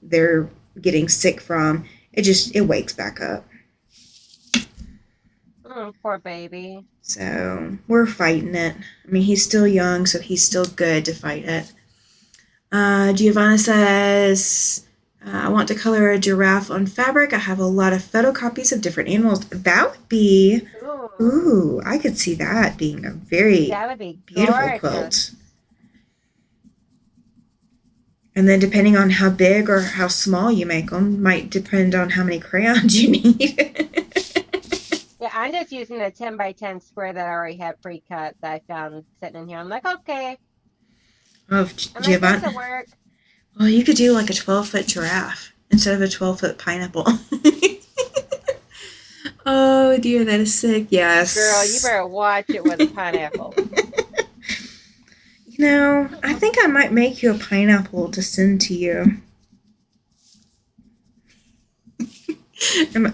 they're getting sick from, it wakes back up. Oh, poor baby. So, we're fighting it. I mean, he's still young, so he's still good to fight it. Giovanna says, I want to color a giraffe on fabric. I have a lot of photocopies of different animals. That would be, Ooh, ooh, I could see that being a very that would be beautiful gorgeous. quilt. And then depending on how big or how small you make them, might depend on how many crayons you need. Yeah, I'm just using a 10 by 10 square that I already had pre-cut that I found sitting in here. I'm like, okay. Oh, I'm like, this will Giovanna. work. Well, you could do like a 12-foot giraffe instead of a 12-foot pineapple. Oh dear, that is sick. Girl, you Yes. better watch it with a pineapple. I think I might make you a pineapple to send to you.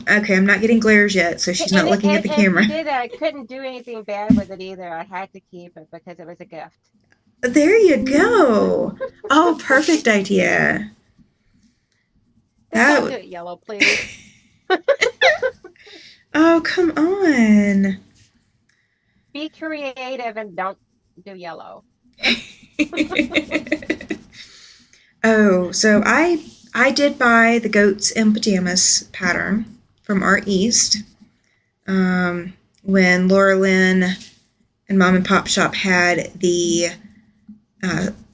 Okay, I'm not getting glares yet, so she's not And, looking at the if camera. you did that, I couldn't do anything bad with it either. I had to keep it because it was a gift. There you go. Oh, perfect idea. Just don't do That. it yellow, please. Oh, come on. Be creative and don't do yellow. Oh, so I did buy the goats in pajamas pattern from Art East. When Laura Lynn and Mom and Pop Shop had the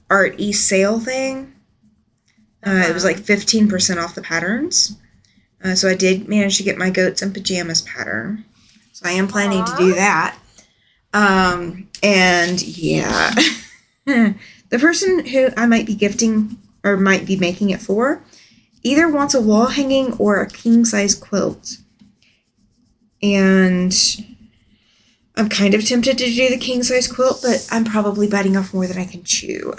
Art East sale thing. It was like 15% off the patterns. So I did manage to get my goats in pajamas pattern. So I am planning to do that. And yeah, the person who I might be gifting or might be making it for either wants a wall hanging or a king size quilt. And I'm kind of tempted to do the king size quilt, but I'm probably biting off more than I can chew.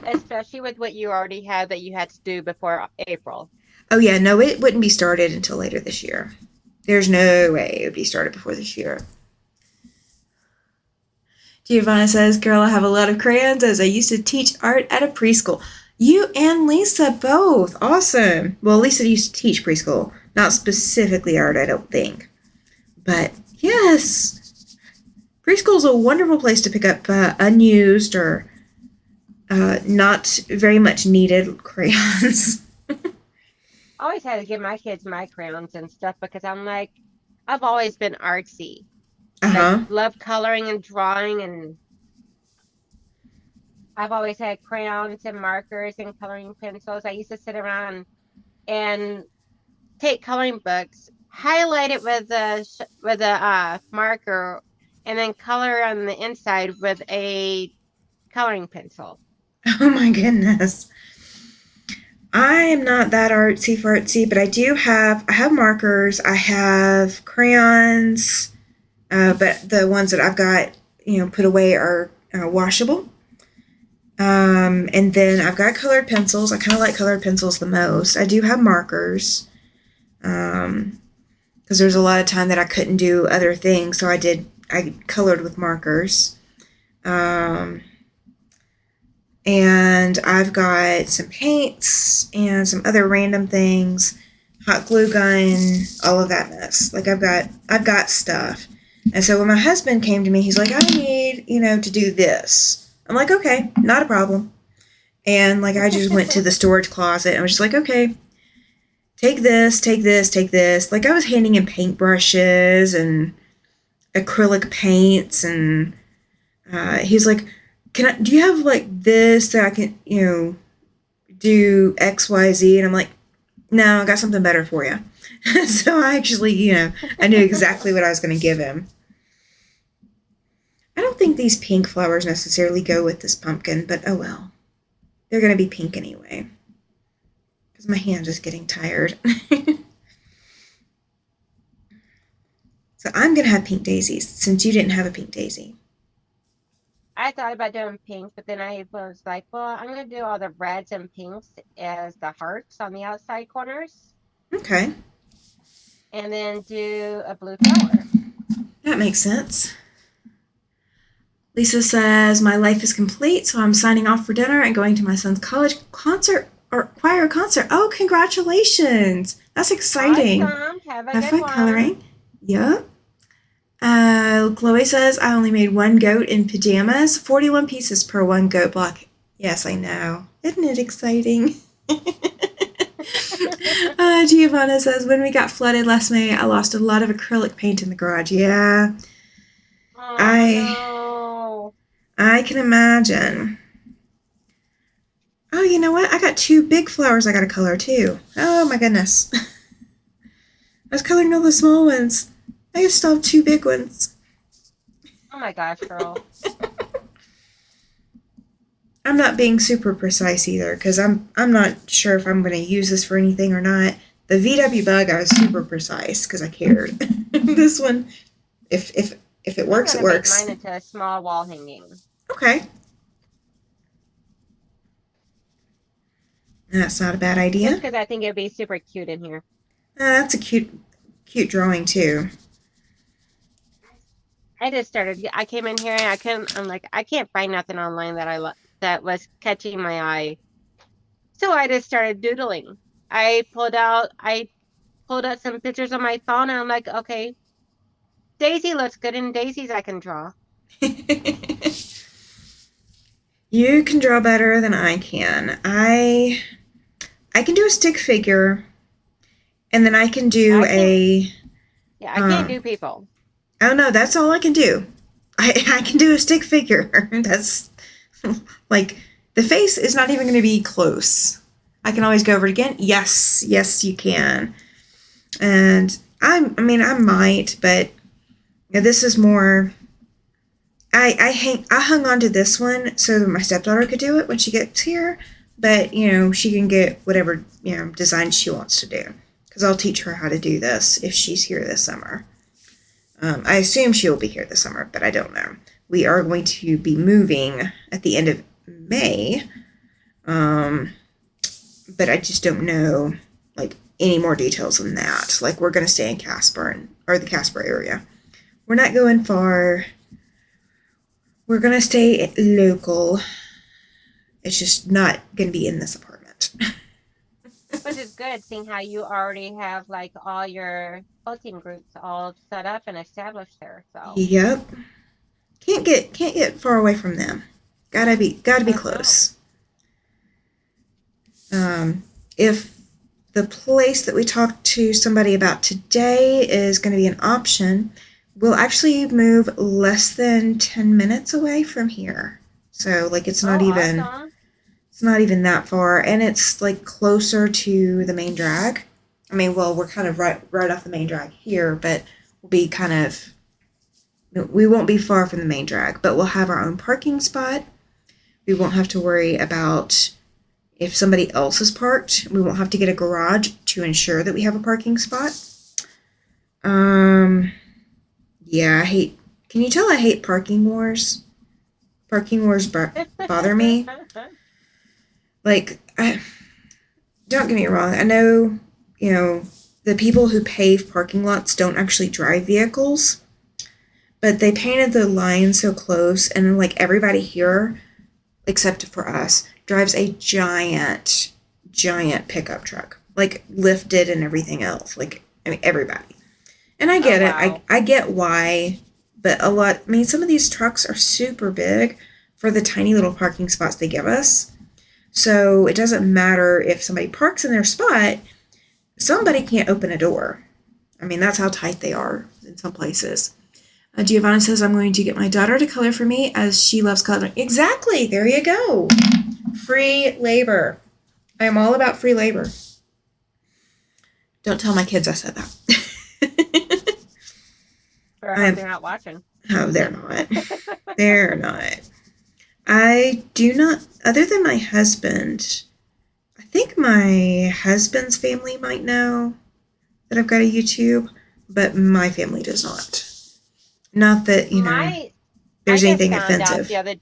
Especially with what you already had that you had to do before April. Oh yeah, no, it wouldn't be started until later this year. There's no way it would be started before this year. Giovanna says, girl, I have a lot of crayons as I used to teach art at a preschool. You and Lisa both. Awesome. Well, Lisa used to teach preschool. Not specifically art, I don't think. But yes, preschool is a wonderful place to pick up unused or not very much needed crayons. I always had to give my kids my crayons and stuff because I'm like, I've always been artsy. Like, love coloring and drawing, and I've always had crayons and markers and coloring pencils. I used to sit around and take coloring books, highlight it with a marker, and then color on the inside with a coloring pencil. Oh my goodness. I am not that artsy, but I have markers, I have crayons, but the ones that I've got, put away are washable. And then I've got colored pencils. I kind of like colored pencils the most. I do have markers, because there's a lot of time that I couldn't do other things, so I colored with markers. And I've got some paints and some other random things, hot glue gun, all of that mess. Like I've got stuff. And so when my husband came to me, he's like, I need, to do this. I'm like, okay, not a problem. And like I just went to the storage closet and I was just like, okay, take this, take this, take this. Like I was handing him paintbrushes and acrylic paints, and he's like, do you have like this that I can, do X, Y, Z? And I'm like, no, I got something better for you. So I actually, I knew exactly what I was going to give him. I don't think these pink flowers necessarily go with this pumpkin, but oh well. They're going to be pink anyway. Because my hand is getting tired. So I'm going to have pink daisies since you didn't have a pink daisy. I thought about doing pink, but then I was like, well, I'm going to do all the reds and pinks as the hearts on the outside corners. Okay. And then do a blue flower. That makes sense. Lisa says, my life is complete, so I'm signing off for dinner and going to my son's college concert or choir concert. Oh, congratulations. That's exciting. Awesome. Have Have good fun one. coloring. Yep. Chloe says, I only made one goat in pajamas, 41 pieces per one goat block. Yes, I know. Isn't it exciting? Giovanna says, when we got flooded last May, I lost a lot of acrylic paint in the garage. Yeah, Oh I no. I can imagine. Oh, you know what? I got two big flowers I got to color too. Oh my goodness. I was coloring all the small ones. I still have two big ones. Oh my gosh, girl. I'm not being super precise either because I'm not sure if I'm going to use this for anything or not. The VW bug, I was super precise because I cared. This one, if it I'm works, it gonna make works. mine into a small wall hanging. Okay, that's not a bad Just idea. because I think it'd be super cute in here. That's a cute drawing too. I just started. I came in here and I couldn't. I'm like, I can't find nothing online that that was catching my eye. So I just started doodling. I pulled out some pictures on my phone and I'm like, okay, Daisy looks good in Daisies I can draw. You can draw better than I can. I can do a stick figure, and then I can do I can't. a. Yeah, I can't Um, do people. oh no, that's all I can do. I can do a stick figure. That's like the face is not even going to be close. I can always go over it again. Yes, yes, you can. And I mean, I might, but this is more. I hung on to this one so that my stepdaughter could do it when she gets here, but she can get whatever design she wants to do because I'll teach her how to do this if she's here this summer. I assume she will be here this summer, but I don't know. We are going to be moving at the end of May, but I just don't know like any more details than that. Like we're going to stay in Casper or the Casper area. We're not going far. We're going to stay local. It's just not going to be in this apartment. Which is good, seeing how you already have like all your quilting groups all set up and established there. So, Yep. Can't get far away from them. Gotta be heck no. close. If the place that we talked to somebody about today is going to be an option, we'll actually move less than 10 minutes away from here. So like Oh, awesome. it's not even that far, and it's like closer to the main drag. I mean, well, we're kind of right off the main drag here, but we'll be kind of we won't be far from the main drag, but we'll have our own parking spot. We won't have to worry about if somebody else is parked. We won't have to get a garage to ensure that we have a parking spot. Yeah, I hate. Can you tell I hate parking wars? Parking wars bother me. Like, don't get me wrong. I know, the people who pave parking lots don't actually drive vehicles, but they painted the line so close, and like everybody here, except for us, drives a giant pickup truck, like lifted and everything else. Like, I mean, everybody. And I Oh, get it. wow. I get why, but I mean, some of these trucks are super big for the tiny little parking spots they give us. So it doesn't matter if somebody parks in their spot, somebody can't open a door. I mean, that's how tight they are in some places. Giovanna says, I'm going to get my daughter to color for me as she loves coloring. Exactly. There you go. Free labor. I am all about free labor. Don't tell my kids I said that. I hope they're not watching. Oh, they're not. They're not. I do not, other than my husband, I think my husband's family might know that I've got a YouTube, but my family does not. Not that, My, I there's just anything found out offensive. the other,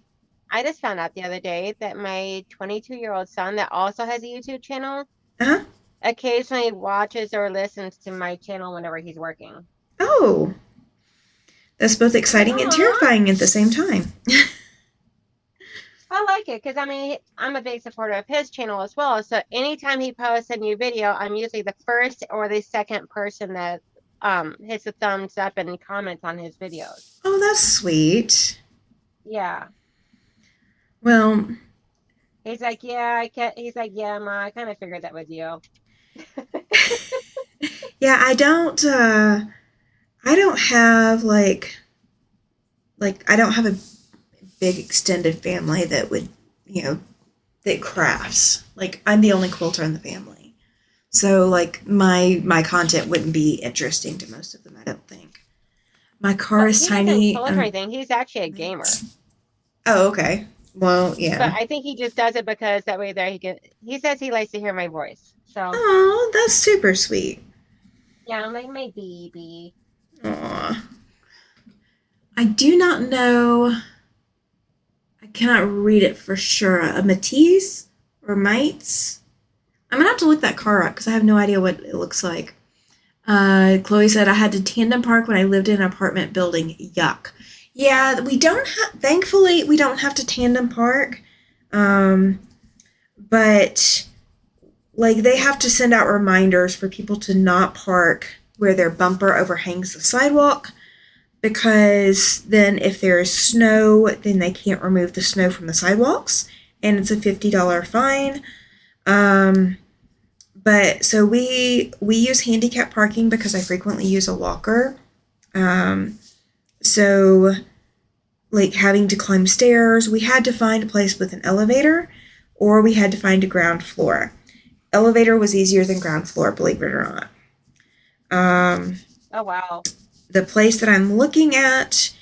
I just found out the other day that my 22-year-old son that also has a YouTube channel Uh-huh. occasionally watches or listens to my channel whenever he's working. Oh, that's both I'm like, exciting and oh, terrifying at the same time. I like it because I mean, I'm a big supporter of his channel as well. So anytime he posts a new video, I'm usually the first or the second person that hits a thumbs up and comments on his videos. Oh, that's sweet. Yeah. Well, He's like, yeah, I can't. He's like, yeah, Ma, I kind of figured that was you. Yeah, I don't have like I don't have a big extended family that would, you know, that crafts. Like I'm the only quilter in the family. So like my content wouldn't be interesting to most of them, I don't think. My car Well, is he doesn't tiny. quilt or anything. He's actually a gamer. Oh, okay. Well, But yeah. I think he just does it because that way there he can. He says he likes to hear my voice. So Oh, that's super sweet. yeah, I'm like my baby. Aw. I do not know. I cannot read it for sure. A Matisse or Mites? I'm gonna have to look that car up because I have no idea what it looks like. Chloe said I had to tandem park when I lived in an apartment building. Yuck. Yeah, we don't have. Thankfully, we don't have to tandem park. Um, but like they have to send out reminders for people to not park where their bumper overhangs the sidewalk because then if there is snow, then they can't remove the snow from the sidewalks, and it's a $50 fine. Um, but so we use handicap parking because I frequently use a walker. Um, so like having to climb stairs, we had to find a place with an elevator, or we had to find a ground floor. Elevator was easier than ground floor, believe it or not. Um, Oh wow. the place that I'm looking at,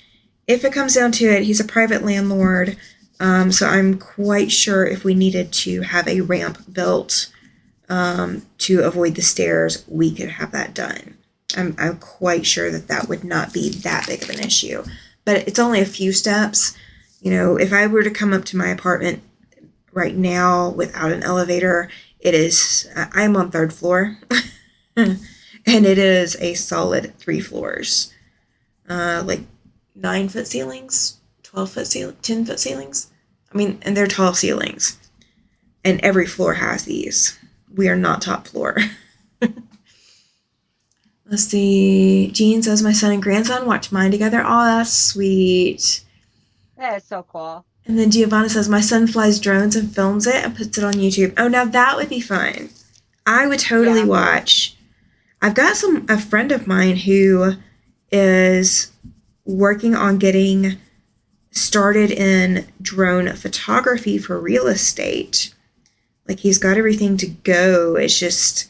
if it comes down to it, he's a private landlord. So I'm quite sure if we needed to have a ramp built to avoid the stairs, we could have that done. I'm quite sure that that would not be that big of an issue. But it's only a few steps. You know, if I were to come up to my apartment right now without an elevator, I'm on third floor. And it is a solid 3 floors. Like 9-foot ceilings, 12-foot ceilings, 10-foot ceilings. I mean, and they're tall ceilings. And every floor has these. We are not top floor. Let's see. Jean says my son and grandson watch mine together. Oh, that's sweet. That is so cool. And then Giovanna says my son flies drones and films it and puts it on YouTube. Oh, now that would be fun. I would totally watch. I've got a friend of mine who is working on getting started in drone photography for real estate. Like he's got everything to go. It's just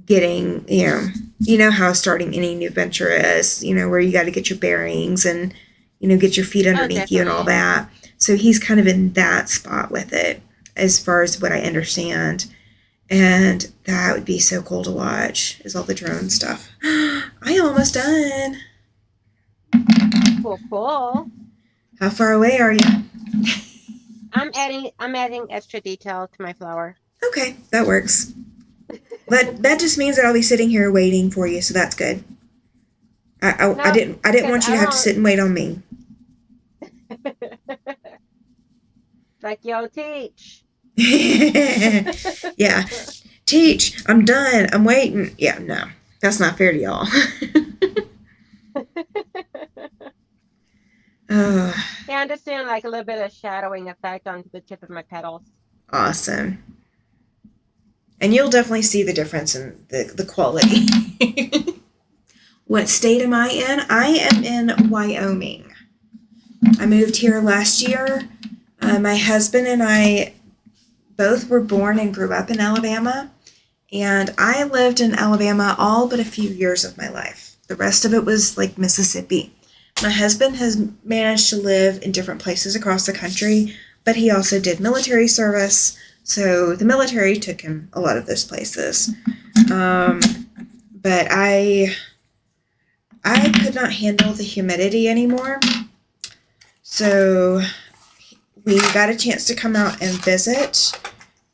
getting, you know how starting any new venture is, where you got to get your bearings and, get your feet underneath you and all that. So he's kind of in that spot with it as far as what I understand. And that would be so cool to watch, is all the drone stuff. I am almost done. Cool. How far away are you? I'm adding extra detail to my flower. Okay, that works. But that just means that I'll be sitting here waiting for you, so that's good. I didn't want you to have to sit and wait on me. Like, yo, teach. Yeah. Teach. I'm done. I'm waiting. Yeah, no. That's not fair to y'all. Yeah, I'm just doing like a little bit of shadowing effect on the tip of my petals. Awesome. And you'll definitely see the difference in the quality. What state am I in? I am in Wyoming. I moved here last year. My husband and I both were born and grew up in Alabama. And I lived in Alabama all but a few years of my life. The rest of it was like Mississippi. My husband has managed to live in different places across the country, but he also did military service. So the military took him a lot of those places. But I could not handle the humidity anymore. So we got a chance to come out and visit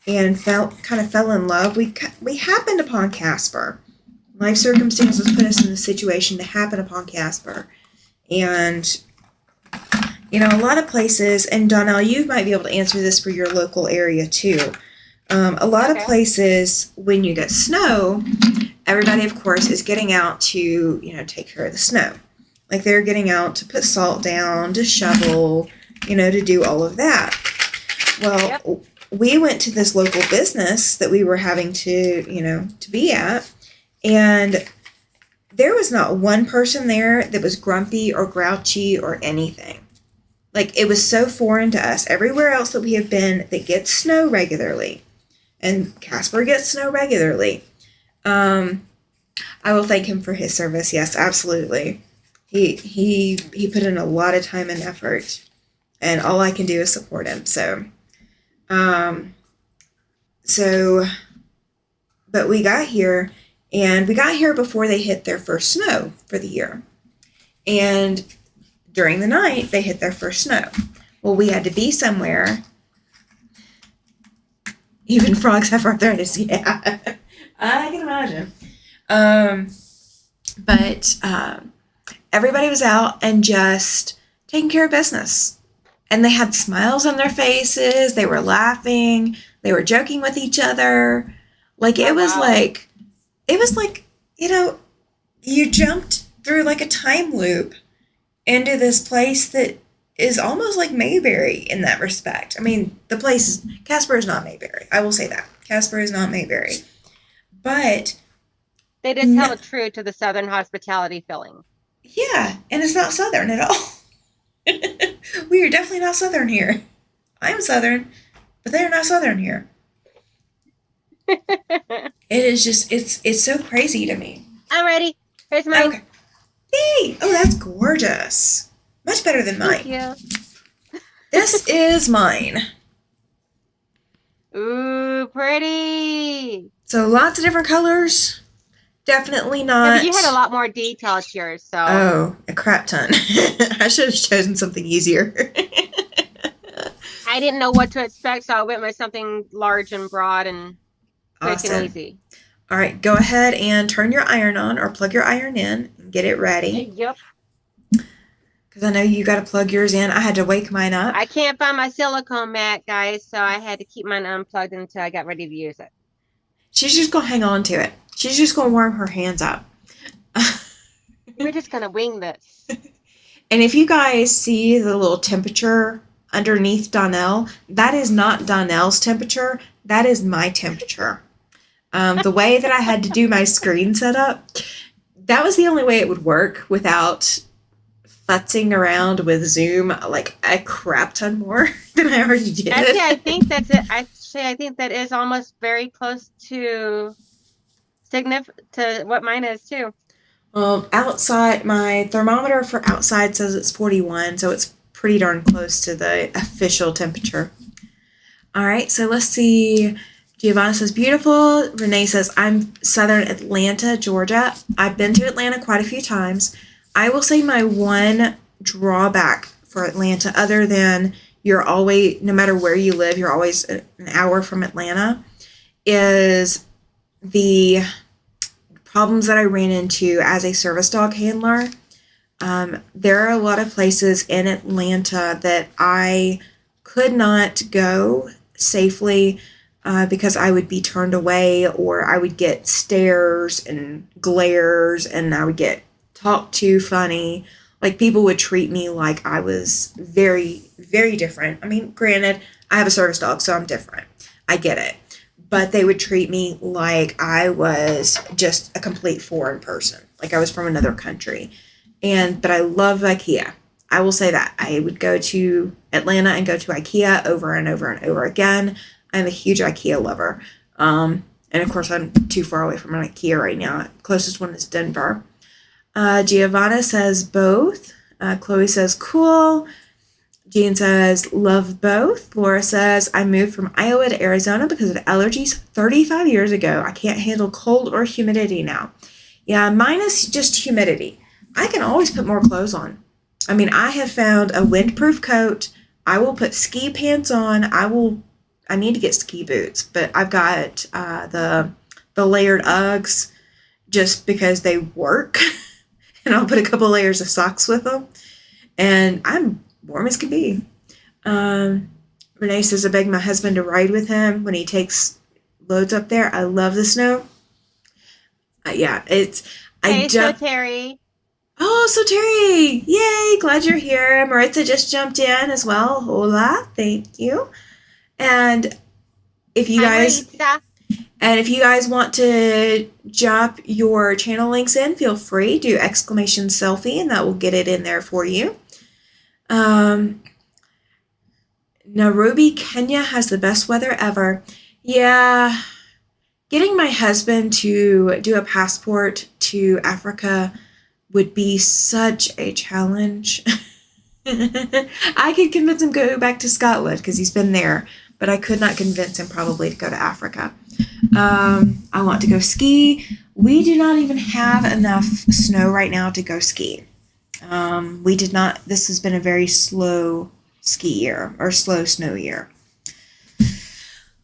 and kind of fell in love. We happened upon Casper. Life circumstances put us in the situation to happen upon Casper. And, a lot of places, and Donnell, you might be able to answer this for your local area too. A lot of places, when you get snow, everybody, of course, is getting out to, take care of the snow. Like they're getting out to put salt down, to shovel, to do all of that. Yep. Well, we went to this local business that we were having to be at, and there was not one person there that was grumpy or grouchy or anything. Like, it was so foreign to us. Everywhere else that we have been, they get snow regularly, and Casper gets snow regularly. I will thank him for his service. Yes, absolutely. He put in a lot of time and effort, and all I can do is support him. Um, so, but we got here, and we got here before they hit their first snow for the year. And during the night, they hit their first snow. Well, we had to be somewhere. Even frogs have arthritis. Yeah, I can imagine. But everybody was out and just taking care of business. And they had smiles on their faces. They were laughing. They were joking with each other. Like, it was like, you jumped through like a time loop into this place that is almost like Mayberry in that respect. I mean, Casper is not Mayberry. I will say that. Casper is not Mayberry. But They did tell it true to the Southern hospitality feeling. yeah, and it's not Southern at all. We are definitely not Southern here. I'm Southern, but they're not Southern here. It is just, it's so crazy to me. I'm ready. Here's mine. Okay. Yay! Oh, that's gorgeous. Much better than mine. Thank you. This is mine. Ooh, pretty. So lots of different colors. Definitely Yeah, not. but you had a lot more detail to yours, so. Oh, a crap ton. I should have chosen something easier. I didn't know what to expect, so I went with something large and broad and quick Awesome. and easy. All right, go ahead and turn your iron on or plug your iron in and get it ready. Yep. Because I know you got to plug yours in. I had to wake mine up. I can't find my silicone mat, guys, so I had to keep mine unplugged until I got ready to use it. She's just going to hang on to it. She's just going to warm her hands up. We're just going to wing this. And if you guys see the little temperature underneath Donnell, that is not Donnell's temperature. That is my temperature. The way that I had to do my screen setup, that was the only way it would work without futzing around with Zoom like a crap ton more than I already did. Actually, I think that's it. I think that is almost very close to what mine is too. Outside, my thermometer for outside says it's 41, so it's pretty darn close to the official temperature. All right, so let's see. Giovanna says, beautiful. Renee says, I'm Southern Atlanta, Georgia. I've been to Atlanta quite a few times. I will say my one drawback for Atlanta, other than you're always, no matter where you live, you're always an hour from Atlanta, is the problems that I ran into as a service dog handler. There are a lot of places in Atlanta that I could not go safely because I would be turned away, or I would get stares and glares, and I would get talked to funny. Like, people would treat me like I was very, very different. I mean, granted, I have a service dog, so I'm different. I get it. But they would treat me like I was just a complete foreign person, like I was from another country. But I love IKEA. I will say that. I would go to Atlanta and go to IKEA over and over and over again. I'm a huge IKEA lover. And of course, I'm too far away from an IKEA right now. Closest one is Denver. Giovanna says both. Chloe says cool. Jean says love both. Laura says I moved from Iowa to Arizona because of allergies 35 years ago. I can't handle cold or humidity now. Yeah, mine is just humidity. I can always put more clothes on. I mean, I have found a windproof coat. I will put ski pants on. I need to get ski boots, but I've got the layered Uggs just because they work. And I'll put a couple layers of socks with them. And I'm warm as can be. Renee says I beg my husband to ride with him when he takes loads up there. I love the snow. Yeah, it's... So Terry. Oh, so Terry. Yay, glad you're here. Maritza just jumped in as well. Hola, thank you. And if you Hi, guys Maritza. and if you guys want to drop your channel links in, feel free. Do exclamation selfie, and that will get it in there for you. Nairobi, Kenya has the best weather ever. Yeah, getting my husband to do a passport to Africa would be such a challenge. I could convince him to go back to Scotland because he's been there, but I could not convince him probably to go to Africa. I want to go ski. We do not even have enough snow right now to go ski. We did not. This has been a very slow ski year or slow snow year.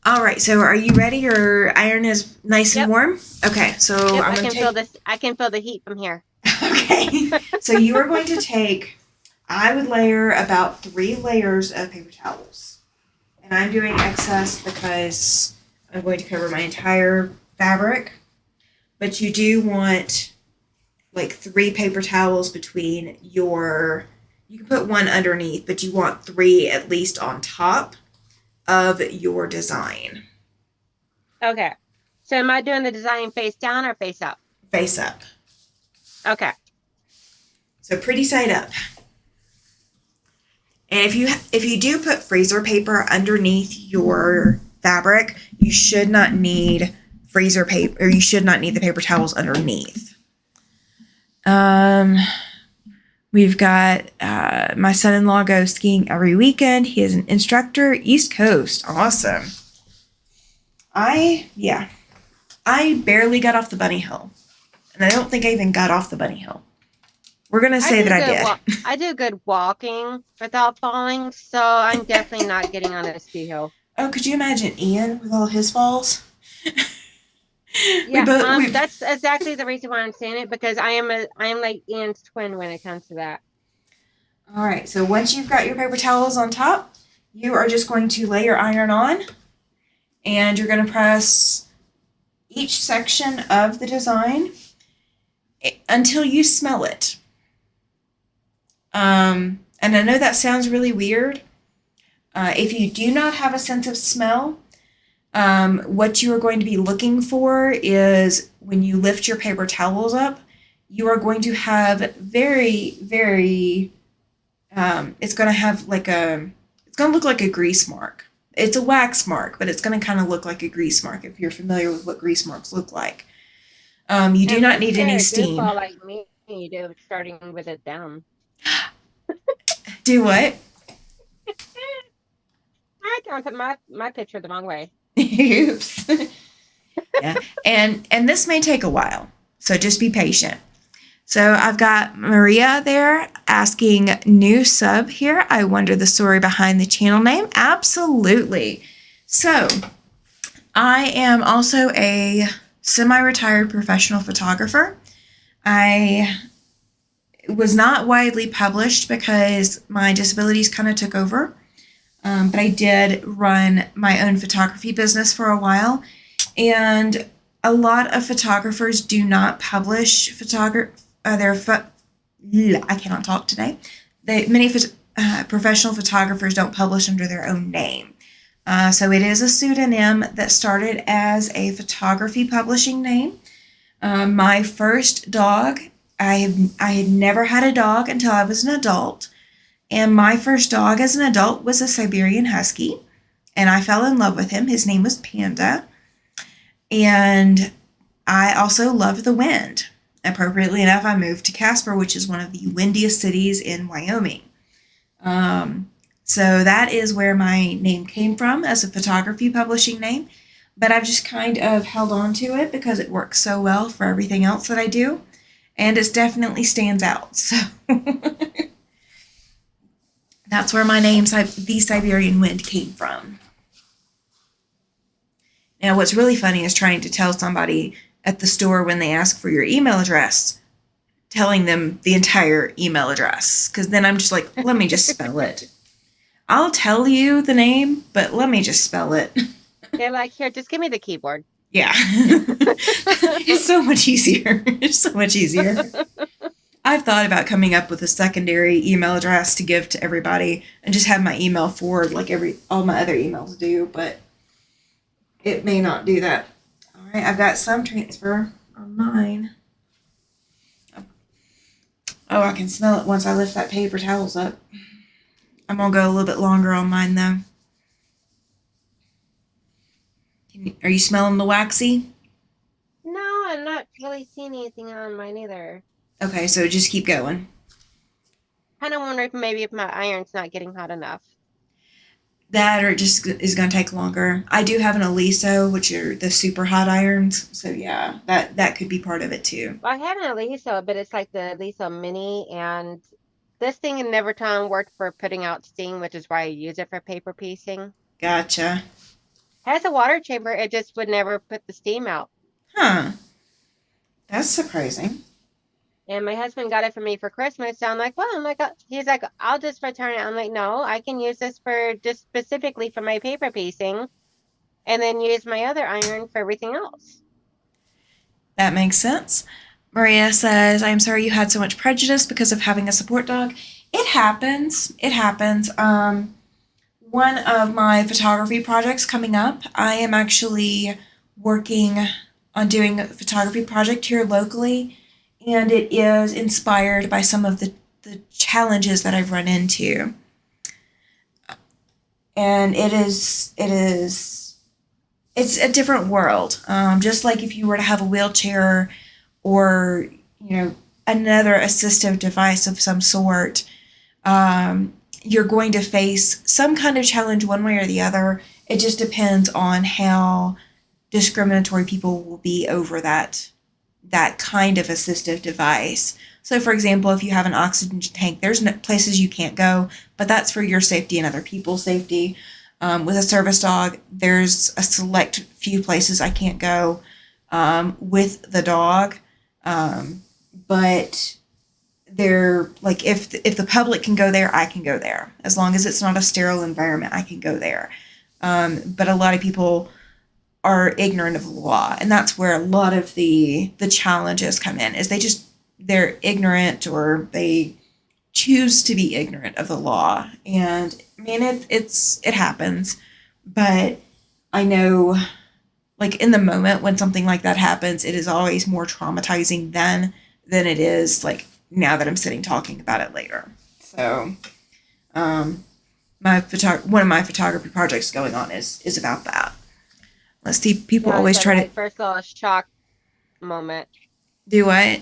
All right, so are you ready? Your iron is nice and warm? Okay, so Yep, I'm I going can to feel this. I can feel the heat from here. Okay, so you are going to take, I would layer about 3 layers of paper towels. And I'm doing excess because I'm going to cover my entire fabric. But you do want like 3 paper towels between your, you can put 1 underneath, but you want 3 at least on top of your design. Okay. So am I doing the design face down or face up? Face up. Okay. So pretty side up. And if you do put freezer paper underneath your fabric, you should not need freezer paper, or you should not need the paper towels underneath. We've got my son-in-law goes skiing every weekend. He is an instructor, East Coast. Awesome. I barely got off the bunny hill. And I don't think I even got off the bunny hill. We're going to say that I did. I do good walking without falling, so I'm definitely not getting on a ski hill. Oh, could you imagine Ian with all his falls? Yeah, that's exactly the reason why I'm saying it, because I am like Ian's twin when it comes to that. All right, so once you've got your paper towels on top, you are just going to lay your iron on, and you're going to press each section of the design until you smell it. And I know that sounds really weird. If you do not have a sense of smell, what you are going to be looking for is when you lift your paper towels up, you are going to have very, very, it's going to have it's going to look like a grease mark. It's a wax mark, but it's going to kind of look like a grease mark if you're familiar with what grease marks look like. You do not need any steam. Like me, starting with it down. Do what? I counted my picture the wrong way. Oops. Yeah. And this may take a while, so just be patient. So I've got Maria there asking, new sub here. I wonder the story behind the channel name. Absolutely. So I am also a semi-retired professional photographer. I was not widely published because my disabilities kind of took over. But I did run my own photography business for a while. And a lot of photographers do not publish I cannot talk today. Many professional photographers don't publish under their own name. So it is a pseudonym that started as a photography publishing name. My first dog, I had never had a dog until I was an adult. And my first dog as an adult was a Siberian Husky. And I fell in love with him. His name was Panda. And I also loved the wind. Appropriately enough, I moved to Casper, which is one of the windiest cities in Wyoming. So that is where my name came from as a photography publishing name. But I've just kind of held on to it because it works so well for everything else that I do. And it definitely stands out. So that's where my name, The Siberian Wind, came from. Now, what's really funny is trying to tell somebody at the store when they ask for your email address, telling them the entire email address. Because then I'm just like, let me just spell it. I'll tell you the name, but let me just spell it. They're like, here, just give me the keyboard. Yeah. It's so much easier. It's so much easier. I've thought about coming up with a secondary email address to give to everybody and just have my email forward like all my other emails do, but it may not do that. All right, I've got some transfer on mine. Oh, I can smell it once I lift that paper towels up. I'm going to go a little bit longer on mine, though. Are you smelling the waxy? No, I'm not really seeing anything on mine either. Okay, so just keep going. Kind of wonder if maybe if my iron's not getting hot enough. That or it just is going to take longer. I do have an Aliso, which are the super hot irons. So, yeah, that could be part of it, too. Well, I have an Aliso, but it's like the Aliso Mini, and this thing in Neverton worked for putting out steam, which is why I use it for paper piecing. Gotcha. Has a water chamber, it just would never put the steam out. Huh. That's surprising. And my husband got it for me for Christmas. So I'm like, well, he's like, I'll just return it. I'm like, no, I can use this for just specifically for my paper piecing and then use my other iron for everything else. That makes sense. Maria says, I'm sorry you had so much prejudice because of having a support dog. It happens. It happens. One of my photography projects coming up, I am actually working on doing a photography project here locally, and it is inspired by some of the challenges that I've run into. And it's a different world. Just like if you were to have a wheelchair or, another assistive device of some sort, you're going to face some kind of challenge one way or the other. It just depends on how discriminatory people will be over that kind of assistive device. So, for example, if you have an oxygen tank, there's places you can't go, but that's for your safety and other people's safety. With a service dog, there's a select few places I can't go with the dog, but they're like if the public can go there, I can go there. As long as it's not a sterile environment, I can go there. But a lot of people are ignorant of the law, and that's where a lot of the challenges come in. Is they're ignorant, or they choose to be ignorant of the law. And I mean, it happens, but I know, like, in the moment when something like that happens, it is always more traumatizing than it is like now that I'm sitting talking about it later. So one of my photography projects going on is about that. Let's see, people always try to first little shock moment. Do what?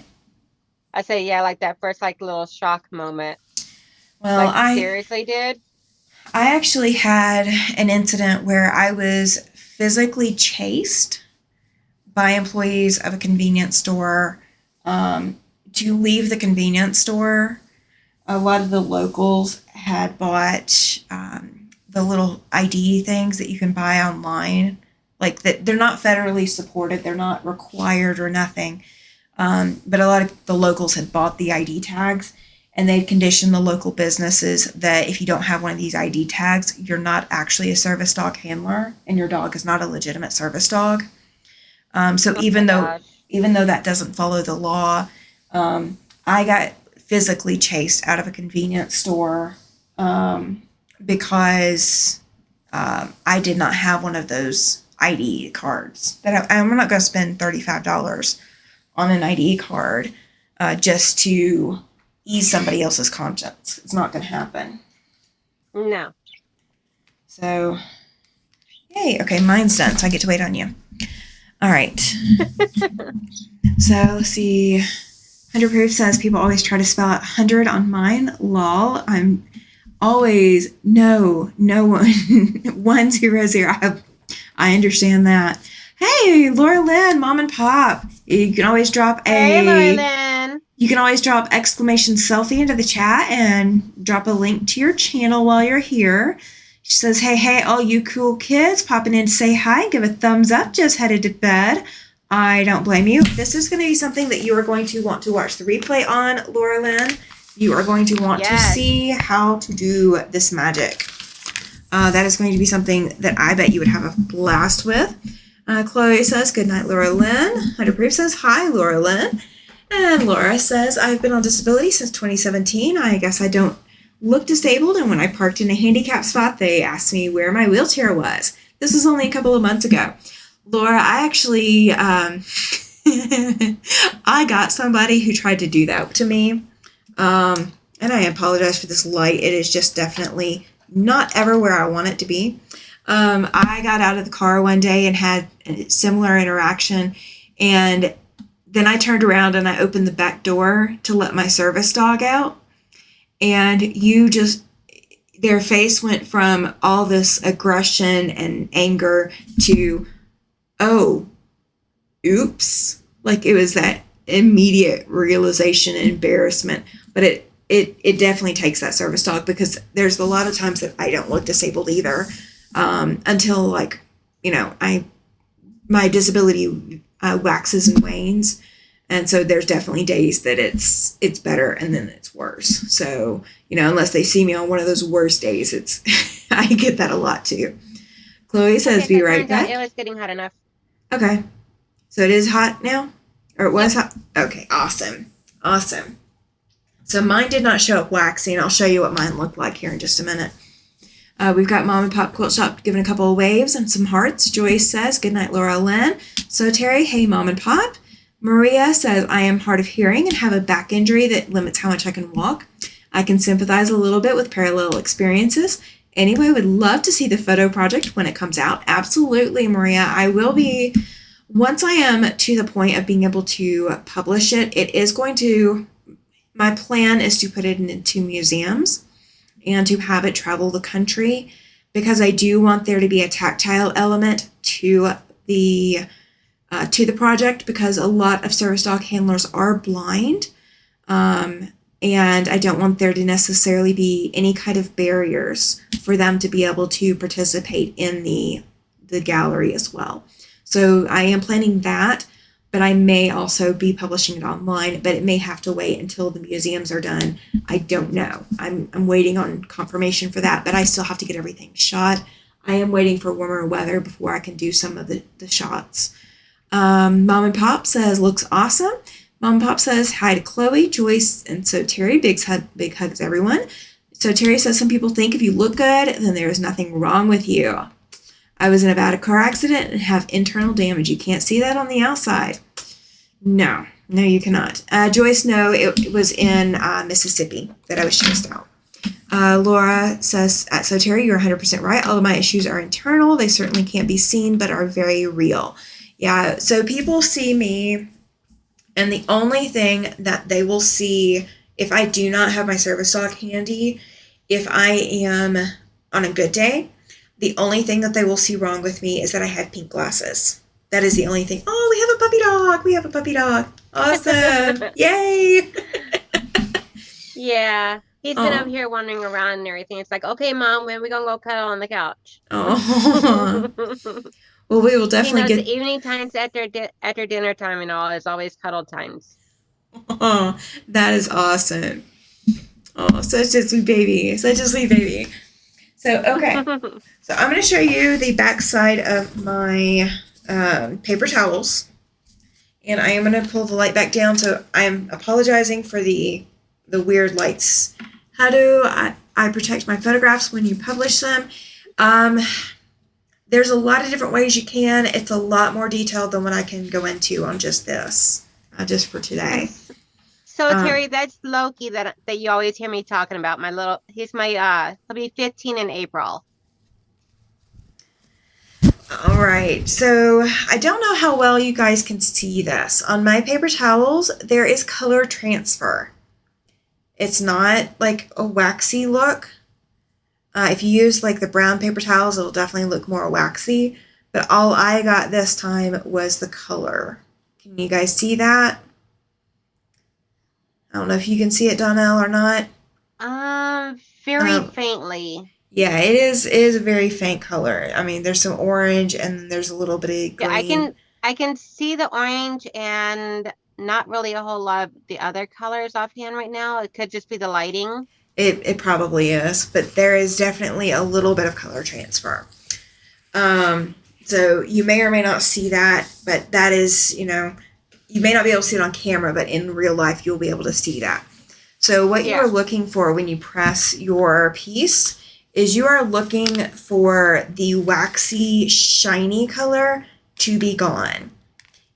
I say, yeah, like that first little shock moment. Well, like, I seriously did. I actually had an incident where I was physically chased by employees of a convenience store to leave the convenience store. A lot of the locals had bought the little ID things that you can buy online. Like, that they're not federally supported, they're not required or nothing. But a lot of the locals had bought the ID tags, and they'd conditioned the local businesses that if you don't have one of these ID tags, you're not actually a service dog handler, and your dog is not a legitimate service dog. Even though that doesn't follow the law, I got physically chased out of a convenience store because I did not have one of those ID cards. I'm not going to spend $35 on an ID card just to ease somebody else's conscience. It's not going to happen. No. So, yay. Okay, mine's done, so I get to wait on you. All right. So, let's see. 100 Proof says people always try to spell out 100 on mine. Lol. I'm always no one 100. I understand that. Hey, Laura Lynn, Mom and Pop. You can always drop Hey, Laura Lynn. You can always drop exclamation selfie into the chat and drop a link to your channel while you're here. She says, hey, all you cool kids popping in to say hi, give a thumbs up, just headed to bed. I don't blame you. This is going to be something that you are going to want to watch the replay on, Laura Lynn. You are going to want to see how to do this magic. That is going to be something that I bet you would have a blast with. Chloe says, good night, Laura Lynn. 100 Proof says, hi, Laura Lynn. And Laura says, I've been on disability since 2017. I guess I don't look disabled, and when I parked in a handicap spot, they asked me where my wheelchair was. This was only a couple of months ago. Laura, I actually, I got somebody who tried to do that to me. And I apologize for this light. It is just definitely not ever where I want it to be. I got out of the car one day and had a similar interaction, and then I turned around and I opened the back door to let my service dog out, and their face went from all this aggression and anger to, oh, oops. Like it was that immediate realization and embarrassment. But it definitely takes that service dog, because there's a lot of times that I don't look disabled either, until like, my disability waxes and wanes. And so there's definitely days that it's better and then it's worse. So, unless they see me on one of those worst days, I get that a lot too. Chloe says, Okay, be so it right turns out back. it was getting hot enough. Okay. So it is hot now? Or it was hot? Okay, awesome. Awesome. So mine did not show up waxy, and I'll show you what mine looked like here in just a minute. We've got Mom and Pop Quilt Shop giving a couple of waves and some hearts. Joyce says, good night, Laura Lynn. So Terry, hey, Mom and Pop. Maria says, I am hard of hearing and have a back injury that limits how much I can walk. I can sympathize a little bit with parallel experiences. Anyway, would love to see the photo project when it comes out. Absolutely, Maria. I will be, once I am to the point of being able to publish it, my plan is to put it into museums and to have it travel the country, because I do want there to be a tactile element to the project, because a lot of service dog handlers are blind, and I don't want there to necessarily be any kind of barriers for them to be able to participate in the gallery as well. So I am planning that, but I may also be publishing it online, but it may have to wait until the museums are done. I don't know. I'm waiting on confirmation for that, but I still have to get everything shot. I am waiting for warmer weather before I can do some of the shots. Mom and Pop says, looks awesome. Mom and Pop says, hi to Chloe, Joyce, and so Terry. Big hugs, everyone. So Terry says, some people think if you look good, then there is nothing wrong with you. I was in a bad car accident and have internal damage. You can't see that on the outside. No, you cannot. Joyce, no, it was in Mississippi that I was chased out. Laura says, so Terry, you're 100% right. All of my issues are internal. They certainly can't be seen, but are very real. Yeah, so people see me, and the only thing that they will see if I do not have my service dog handy, if I am on a good day, the only thing that they will see wrong with me is that I have pink glasses. That is the only thing. Oh, we have a puppy dog. We have a puppy dog. Awesome. Yay. Yeah. He's been up here wandering around and everything. It's like, okay, Mom, when are we going to go cuddle on the couch? Oh. Well, we will definitely get... get... the evening times after dinner time and all is always cuddle times. Oh, that is awesome. Oh, such a sweet baby. Such a sweet baby. So, okay. So I'm going to show you the back side of my paper towels. And I am going to pull the light back down. So I'm apologizing for the weird lights. How do I protect my photographs when you publish them? There's a lot of different ways you can. It's a lot more detailed than what I can go into on just this, just for today. So Terry, that's Loki that you always hear me talking about. He's he'll be 15 in April. All right, so I don't know how well you guys can see this. On my paper towels, there is color transfer. It's not like a waxy look. If you use like the brown paper towels, it'll definitely look more waxy. But all I got this time was the color. Can you guys see that? I don't know if you can see it, Donnell, or not. Very faintly. Yeah, it is a very faint color. I mean, there's some orange and there's a little bit of green. Yeah, I can see the orange and not really a whole lot of the other colors offhand right now. It could just be the lighting. It probably is, but there is definitely a little bit of color transfer. So you may or may not see that, but that is, you may not be able to see it on camera, but in real life, you'll be able to see that. So what you are looking for when you press your piece is you are looking for the waxy, shiny color to be gone.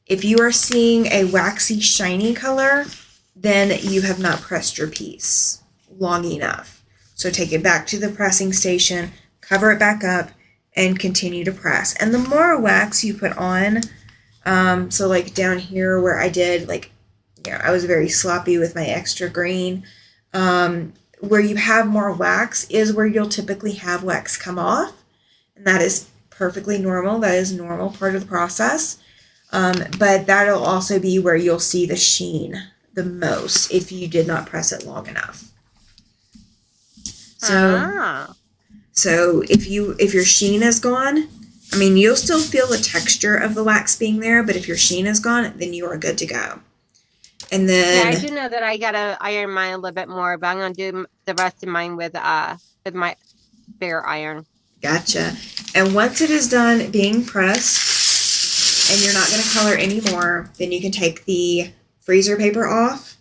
If you are seeing a waxy, shiny color, then you have not pressed your piece long enough. So take it back to the pressing station, cover it back up, and continue to press. And the more wax you put on, so like down here where I did, like, you know, I was very sloppy with my extra green. Where you have more wax is where you'll typically have wax come off. And that is perfectly normal. That is a normal part of the process. But that'll also be where you'll see the sheen the most if you did not press it long enough. So if your sheen is gone, I mean, you'll still feel the texture of the wax being there, but if your sheen is gone, then you are good to go. And then I do know that I gotta iron mine a little bit more, but I'm gonna do the rest of mine with my bare iron. Gotcha. And once it is done being pressed and you're not going to color anymore, then you can take the freezer paper off,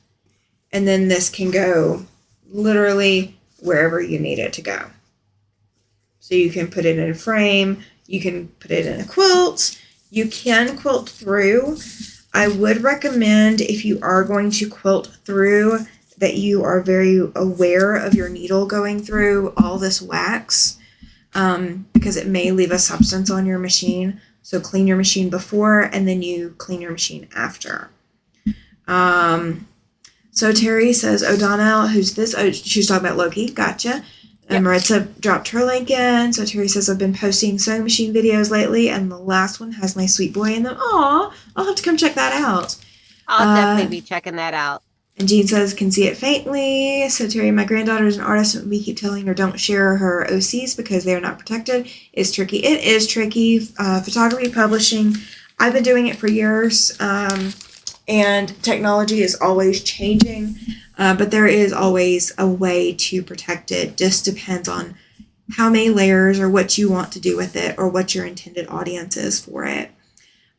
and then this can go literally wherever you need it to go. So you can put it in a frame, you can put it in a quilt, you can quilt through. I would recommend, if you are going to quilt through, that you are very aware of your needle going through all this wax, because it may leave a substance on your machine. So clean your machine before, and then you clean your machine after. So Terry says, oh, Donnell, who's this? Oh, she's talking about Loki. Gotcha. And Maritza dropped her link in. So Terry says, I've been posting sewing machine videos lately, and the last one has my sweet boy in them. Aw, I'll have to come check that out. I'll definitely be checking that out. And Jean says, can see it faintly. So Terry, my granddaughter is an artist, and we keep telling her don't share her OCs because they are not protected. It's tricky. It is tricky. Photography publishing, I've been doing it for years, and technology is always changing, but there is always a way to protect it. Just depends on how many layers or what you want to do with it or what your intended audience is for it.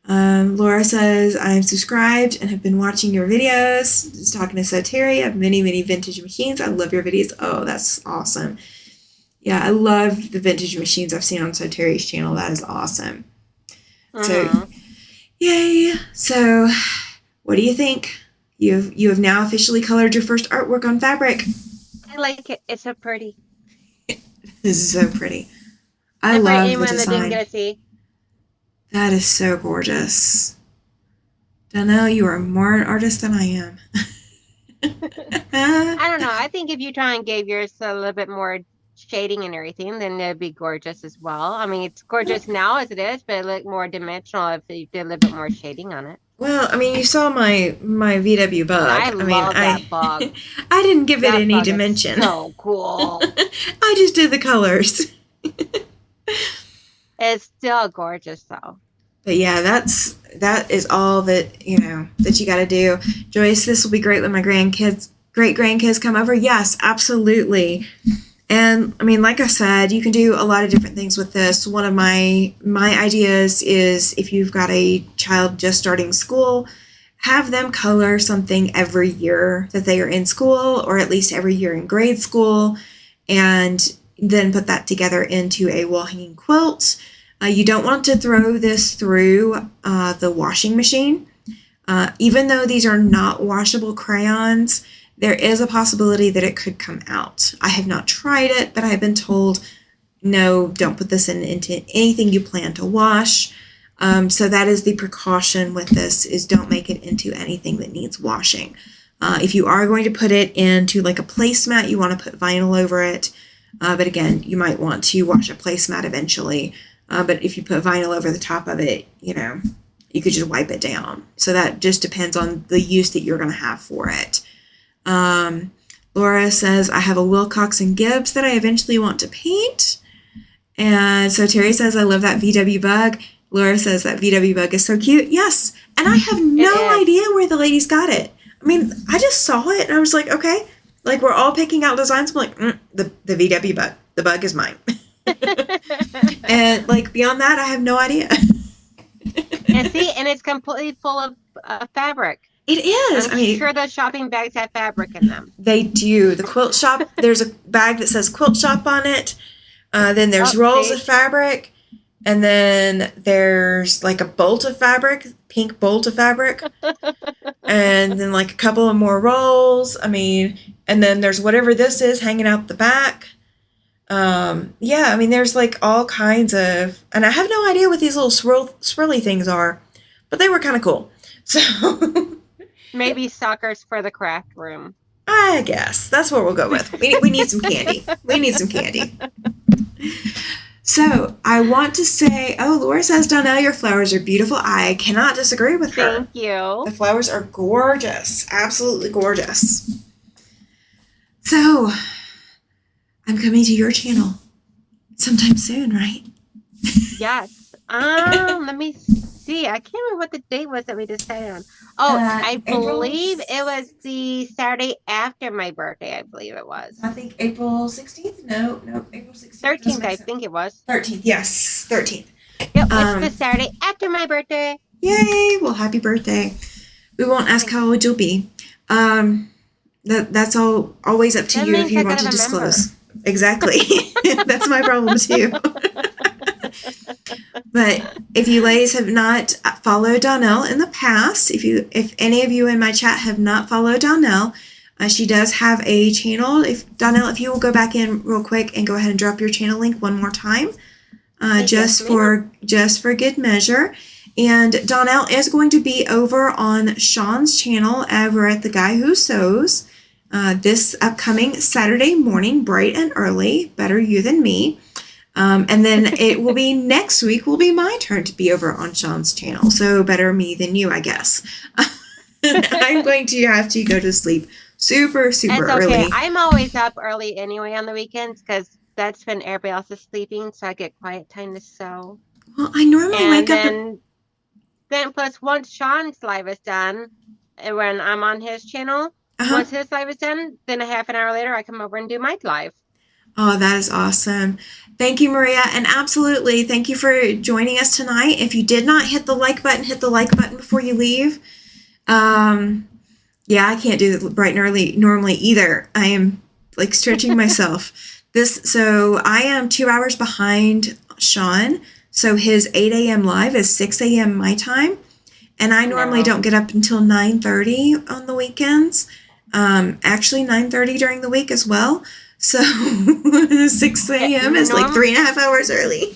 Laura says, I am subscribed and have been watching your videos. Just talking to Terry. I have many, many vintage machines. I love your videos. Oh, that's awesome. Yeah, I love the vintage machines I've seen on Terry's channel. That is awesome. So, yay. So, what do you think? You have now officially colored your first artwork on fabric. I like it. It's so pretty. This is so pretty. I love the design. That didn't get to see. That is so gorgeous. Donnell, you are more an artist than I am. I don't know. I think if you try and give yours a little bit more shading and everything, then it'd be gorgeous as well. I mean, it's gorgeous now as it is, but it look more dimensional if you did a little bit more shading on it. Well, I mean, you saw my VW bug. I love that bug. I didn't give it any dimension. So cool. I just did the colors. It's still gorgeous though. But yeah, that is all that that you got to do. Joyce, this will be great when my great grandkids come over. Yes, absolutely. And I mean, like I said, you can do a lot of different things with this. One of my ideas is, if you've got a child just starting school, have them color something every year that they are in school, or at least every year in grade school, and then put that together into a wall hanging quilt. You don't want to throw this through the washing machine. Even though these are not washable crayons, there is a possibility that it could come out. I have not tried it, but I have been told, no, don't put this into anything you plan to wash. So that is the precaution with this, is don't make it into anything that needs washing. If you are going to put it into like a placemat, you want to put vinyl over it. But again, you might want to wash a placemat eventually. But if you put vinyl over the top of it, you could just wipe it down. So that just depends on the use that you're going to have for it. Laura says, I have a Wilcox and Gibbs that I eventually want to paint. And so Terry says, I love that VW bug. Laura says that VW bug is so cute. Yes. And I have no idea where the ladies got it. I mean, I just saw it and I was like, okay, like we're all picking out designs. I'm like, the VW bug, the bug is mine. And like beyond that, I have no idea. And see, and it's completely full of fabric. It is. I'm sure those shopping bags have fabric in them. They do. The quilt shop, there's a bag that says quilt shop on it. Then there's rolls of fabric. And then there's like a bolt of fabric, pink bolt of fabric. And then like a couple of more rolls. I mean, and then there's whatever this is hanging out the back. Yeah, I mean, there's like all kinds of, and I have no idea what these little swirly things are, but they were kind of cool. So maybe suckers for the craft room. I guess that's what we'll go with. We need some candy. We need some candy. So I want to say, Laura says, Donnell, your flowers are beautiful. I cannot disagree with her. Thank you. The flowers are gorgeous. Absolutely gorgeous. So I'm coming to your channel sometime soon, right? Yes. Let me see. I can't remember what the date was that we decided on. I believe it was the Saturday after my birthday. I believe it was. I think April 16th. No, April 16th. 13th, I think it was. 13th, yes, 13th. Yep, it's the Saturday after my birthday. Yay! Well, happy birthday. We won't ask how old you'll be. That's always up to you if you want to disclose. Exactly. That's my problem too. But if you ladies have not followed Donnell in the past, if any of you in my chat have not followed Donnell, she does have a channel. Donnell, if you will go back in real quick and go ahead and drop your channel link one more time, just for good measure. And Donnell is going to be over on Sean's channel over at The Guy Who Sews this upcoming Saturday morning, bright and early. Better you than me. And then it will be next week will be my turn to be over on Sean's channel. So better me than you, I guess. I'm going to have to go to sleep super early. I'm always up early anyway on the weekends because that's when everybody else is sleeping. So I get quiet time to sew. Well, I normally wake up. Then plus once Sean's live is done, and when I'm on his channel, once his live is done, then a half an hour later I come over and do my live. Oh, that is awesome. Thank you, Maria. And absolutely, thank you for joining us tonight. If you did not hit the like button, hit the like button before you leave. Yeah, I can't do it bright and early normally either. I am like stretching myself. So I am 2 hours behind Sean. So his 8 a.m. live is 6 a.m. my time. And I normally don't get up until 9:30 on the weekends. Actually 9:30 during the week as well. So 6 a.m. is like 3.5 hours early.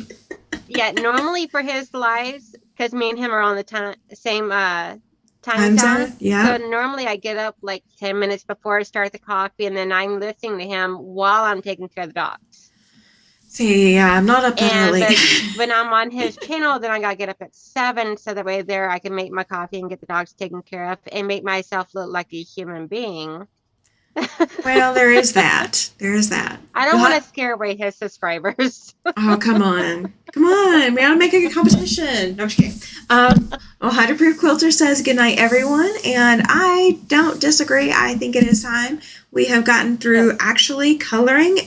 Yeah, normally for his lives, because me and him are on the same time zone. Yeah. So normally I get up like 10 minutes before I start the coffee, and then I'm listening to him while I'm taking care of the dogs. See, yeah, I'm not up that early. But when I'm on his channel, then I gotta get up at 7, so that way there I can make my coffee and get the dogs taken care of and make myself look like a human being. Well, there is that. I don't want to scare away his subscribers. Oh, come on. We ought to make a competition. No, I'm just kidding. Well, How to Prove Quilter says good night, everyone. And I don't disagree. I think it is time. We have gotten through actually coloring,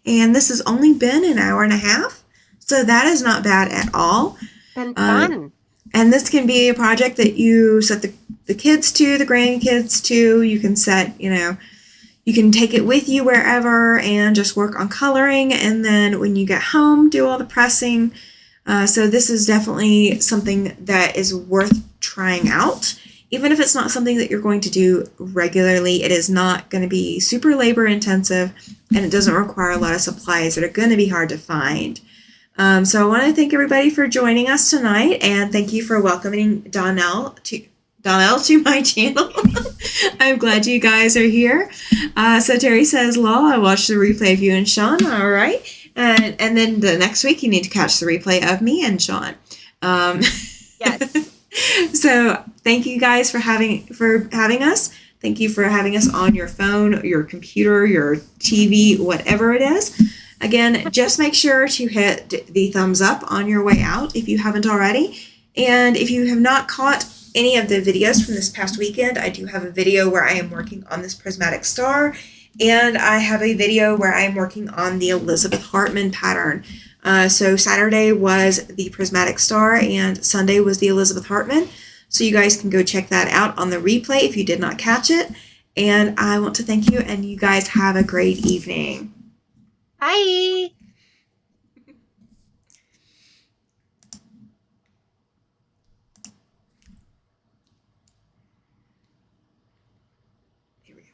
and this has only been an hour and a half. So that is not bad at all. And fun. And this can be a project that you set the kids to, the grandkids to. You can set, you can take it with you wherever and just work on coloring. And then when you get home, do all the pressing. So this is definitely something that is worth trying out. Even if it's not something that you're going to do regularly, it is not going to be super labor intensive, and it doesn't require a lot of supplies that are going to be hard to find. So I want to thank everybody for joining us tonight, and thank you for welcoming Donnell to my channel. I'm glad you guys are here. So Terry says, lol, I watched the replay of you and Sean. All right. And then the next week you need to catch the replay of me and Sean. Yes. So thank you guys for having us. Thank you for having us on your phone, your computer, your TV, whatever it is. Again, just make sure to hit the thumbs up on your way out if you haven't already. And if you have not caught any of the videos from this past weekend, I do have a video where I am working on this prismatic star, and I have a video where I am working on the Elizabeth Hartman pattern. So Saturday was the Prismatic Star and Sunday was the Elizabeth Hartman. So you guys can go check that out on the replay if you did not catch it. And I want to thank you, and you guys have a great evening. Bye. Here we go.